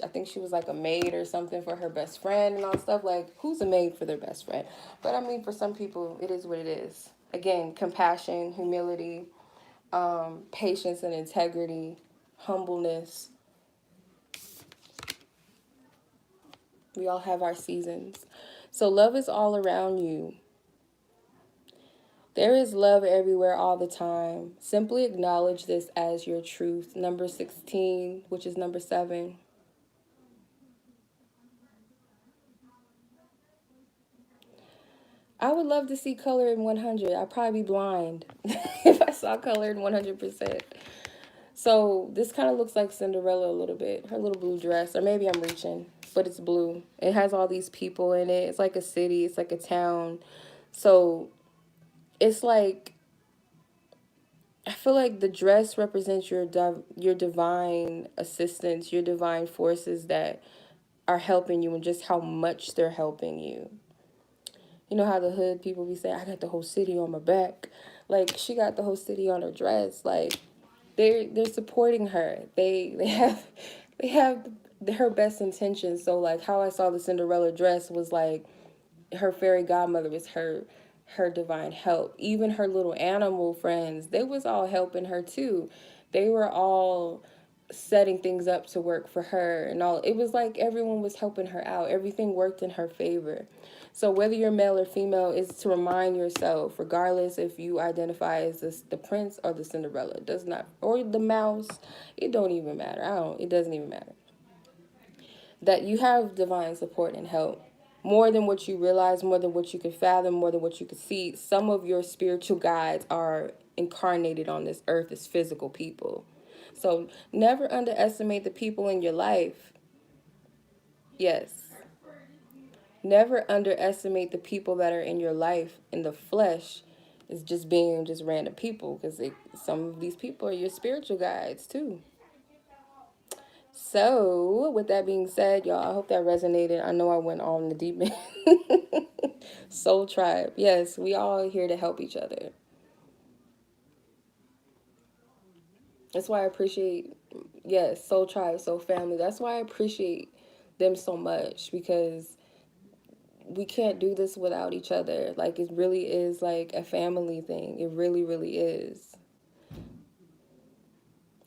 I think she was like a maid or something for her best friend and all stuff. Like, who's a maid for their best friend? But I mean, for some people, it is what it is. Again, compassion, humility, patience and integrity, humbleness. We all have our seasons. So love is all around you. There is love everywhere all the time. Simply acknowledge this as your truth. Number 16, which is number 7. I would love to see color in 100. I'd probably be blind if I saw color in 100%. So this kind of looks like Cinderella a little bit. Her little blue dress. Or maybe I'm reaching. But it's blue. It has all these people in it. It's like a city. It's like a town. So it's like, I feel like the dress represents your divine assistance, your divine forces that are helping you and just how much they're helping you. You know how the hood people be saying, I got the whole city on my back. Like, she got the whole city on her dress. Like, they're supporting her. They have her best intentions. So like how I saw the Cinderella dress was like her fairy godmother was her divine help. Even her little animal friends, they was all helping her too. They were all setting things up to work for her and all. It was like everyone was helping her out. Everything worked in her favor. So whether you're male or female is to remind yourself, regardless if you identify as the prince or the Cinderella, it does not, or the mouse, it don't even matter. It doesn't even matter. That you have divine support and help. More than what you realize, more than what you can fathom, more than what you can see. Some of your spiritual guides are incarnated on this earth as physical people. So never underestimate the people in your life. Yes. Never underestimate the people that are in your life in the flesh. It's just being just random people because some of these people are your spiritual guides too. So, with that being said, y'all, I hope that resonated. I know I went on the deep end. Soul Tribe. Yes, we all here to help each other. That's why I appreciate, yes, Soul Tribe, Soul Family. That's why I appreciate them so much because we can't do this without each other. Like, it really is like a family thing. It really, really is.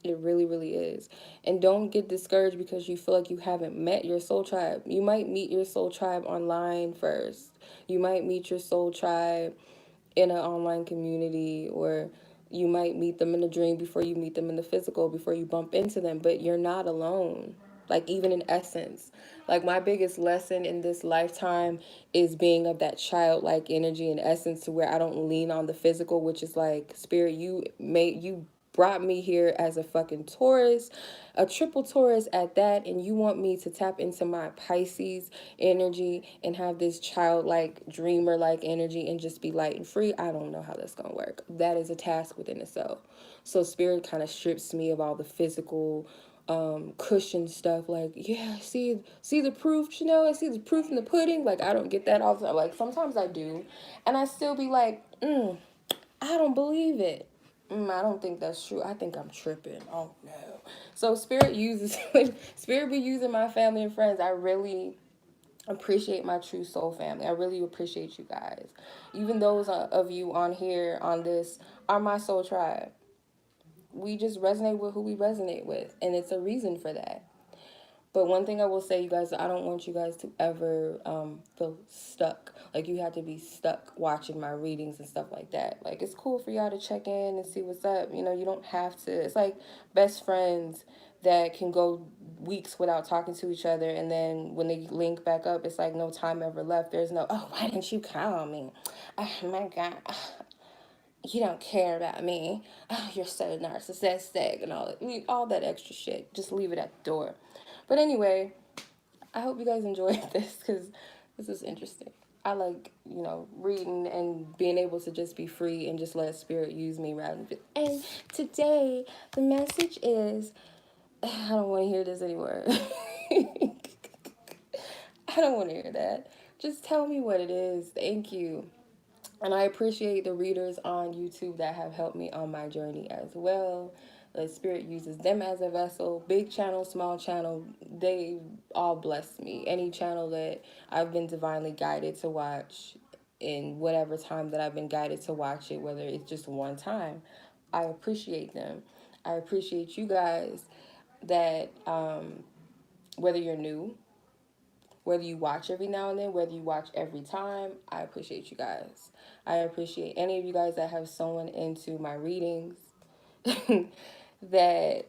It really, really is. And don't get discouraged because you feel like you haven't met your soul tribe. You might meet your soul tribe online first. You might meet your soul tribe in an online community, or you might meet them in a dream before you meet them in the physical, before you bump into them. But you're not alone. Like, even in essence. Like, my biggest lesson in this lifetime is being of that childlike energy and essence to where I don't lean on the physical, which is like, spirit, you brought me here as a fucking Taurus, a triple Taurus at that, and you want me to tap into my Pisces energy and have this childlike, dreamer-like energy and just be light and free. I don't know how that's gonna work. That is a task within itself. So Spirit kind of strips me of all the physical cushion stuff. Like, yeah, see the proof, you know, I see the proof in the pudding. Like, I don't get that all the time. Like, sometimes I do, and I still be like, I don't believe it. I don't think that's true. I think I'm tripping. Oh no. So Spirit uses Spirit be using my family and friends. I really appreciate my true soul family. I really appreciate you guys. Even those of you on here on this are my soul tribe. We just resonate with who we resonate with, and it's a reason for that. But one thing I will say, you guys, I don't want you guys to ever feel stuck. Like, you have to be stuck watching my readings and stuff like that. Like, it's cool for y'all to check in and see what's up. You know, you don't have to. It's like best friends that can go weeks without talking to each other, and then when they link back up, it's like no time ever left. There's no, oh, why didn't you call me? Oh, my God. You don't care about me. Oh, you're so narcissistic and all that extra shit. Just leave it at the door. But anyway, I hope you guys enjoyed this because this is interesting. I like, you know, reading and being able to just be free and just let Spirit use me rather than... And today, the message is... I don't want to hear this anymore. I don't want to hear that. Just tell me what it is. Thank you. And I appreciate the readers on YouTube that have helped me on my journey as well. The Spirit uses them as a vessel. Big channel, small channel, they all bless me. Any channel that I've been divinely guided to watch in whatever time that I've been guided to watch it, whether it's just one time, I appreciate them. I appreciate you guys that whether you're new, whether you watch every now and then, whether you watch every time, I appreciate you guys. I appreciate any of you guys that have sewn into my readings, that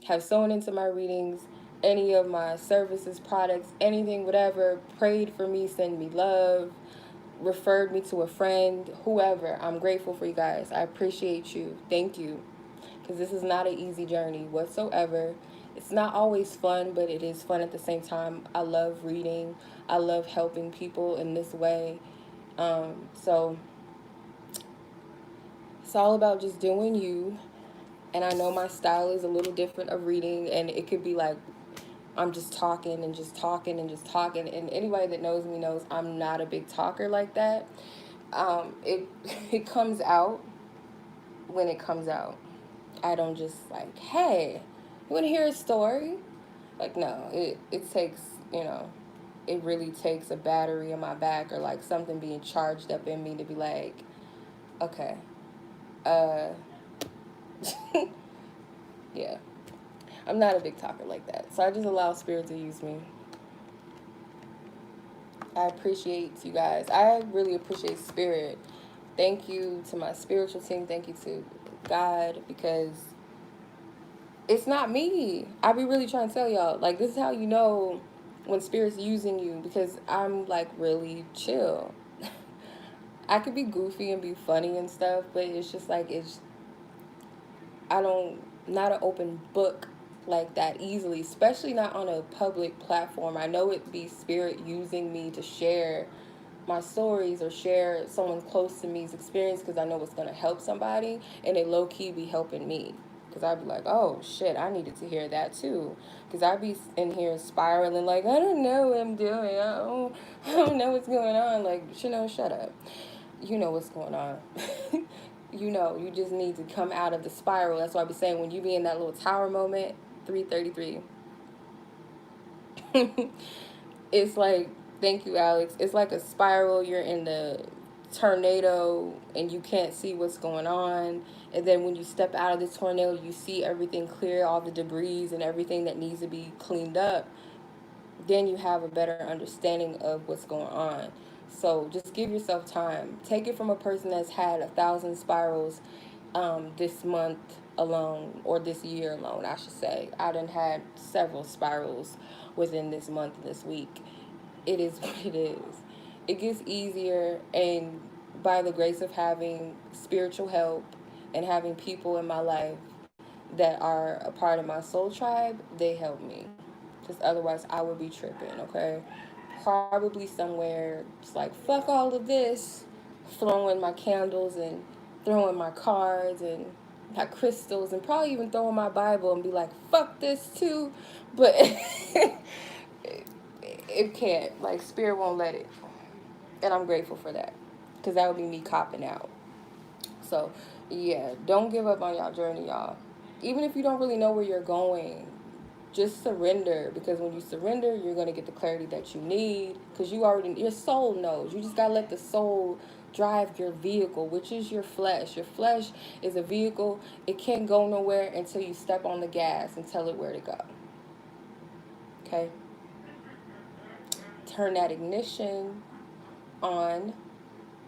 have sewn into my readings, any of my services, products, anything, whatever, prayed for me, send me love, referred me to a friend, whoever. I'm grateful for you guys. I appreciate you. Thank you. Because this is not an easy journey whatsoever. It's not always fun, but it is fun at the same time. I love reading. I love helping people in this way. So it's all about just doing you. And I know my style is a little different of reading, and it could be like I'm just talking and just talking and just talking. And anybody that knows me knows I'm not a big talker like that. It it comes out when it comes out. I don't just like, hey, you want to hear a story? Like, no, it takes, you know, it really takes a battery in my back or like something being charged up in me to be like, okay, yeah. I'm not a big talker like that. So I just allow Spirit to use me. I appreciate you guys. I really appreciate Spirit. Thank you to my spiritual team. Thank you to God, because it's not me. I be really trying to tell y'all, like, this is how you know when Spirit's using you, because I'm like really chill. I could be goofy and be funny and stuff, but it's just like, I don't, not an open book like that easily, especially not on a public platform. I know it be Spirit using me to share my stories or share someone close to me's experience, because I know it's going to help somebody, and it low-key be helping me, because I'd be like, oh shit, I needed to hear that too, because I'd be in here spiraling like, I don't know what I'm doing, I don't know what's going on. Like, shut up. You know what's going on. You know, you just need to come out of the spiral. That's why I be saying, when you be in that little tower moment, 333. It's like, thank you, Alex. It's like a spiral. You're in the tornado and you can't see what's going on. And then when you step out of the tornado, you see everything clear, all the debris and everything that needs to be cleaned up. Then you have a better understanding of what's going on. So just give yourself time. Take it from a person that's had 1,000 spirals this month alone, or this year alone, I should say. I done had several spirals within this month and this week. It is what it is. It gets easier, and by the grace of having spiritual help, and having people in my life that are a part of my soul tribe, they help me. Because otherwise, I would be tripping, okay? Probably somewhere it's like, fuck all of this, throwing my candles and throwing my cards and my crystals, and probably even throwing my Bible and be like, fuck this too. But it can't. Like, Spirit won't let it. And I'm grateful for that. Because that would be me copping out. So, yeah, don't give up on y'all journey, y'all. Even if you don't really know where you're going, just surrender, because when you surrender, you're going to get the clarity that you need, because your soul knows. You just got to let the soul drive your vehicle, which is your flesh. Your flesh is a vehicle. It can't go nowhere until you step on the gas and tell it where to go. Okay? Turn that ignition on,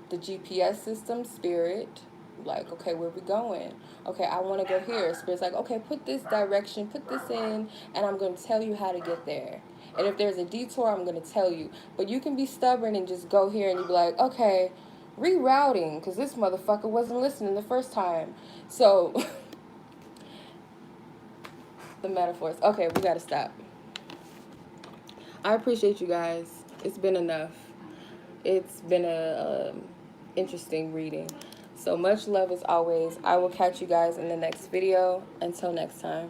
the GPS system, Spirit. Like, okay, where we going? Okay, I want to go here. Spirit's like, okay, put this direction, put this in, and I'm going to tell you how to get there. And if there's a detour, I'm going to tell you. But you can be stubborn and just go here and you be like, okay, rerouting, because this motherfucker wasn't listening the first time. So, the metaphors. Okay, we got to stop. I appreciate you guys. It's been enough. It's been a interesting reading. So much love as always. I will catch you guys in the next video. Until next time.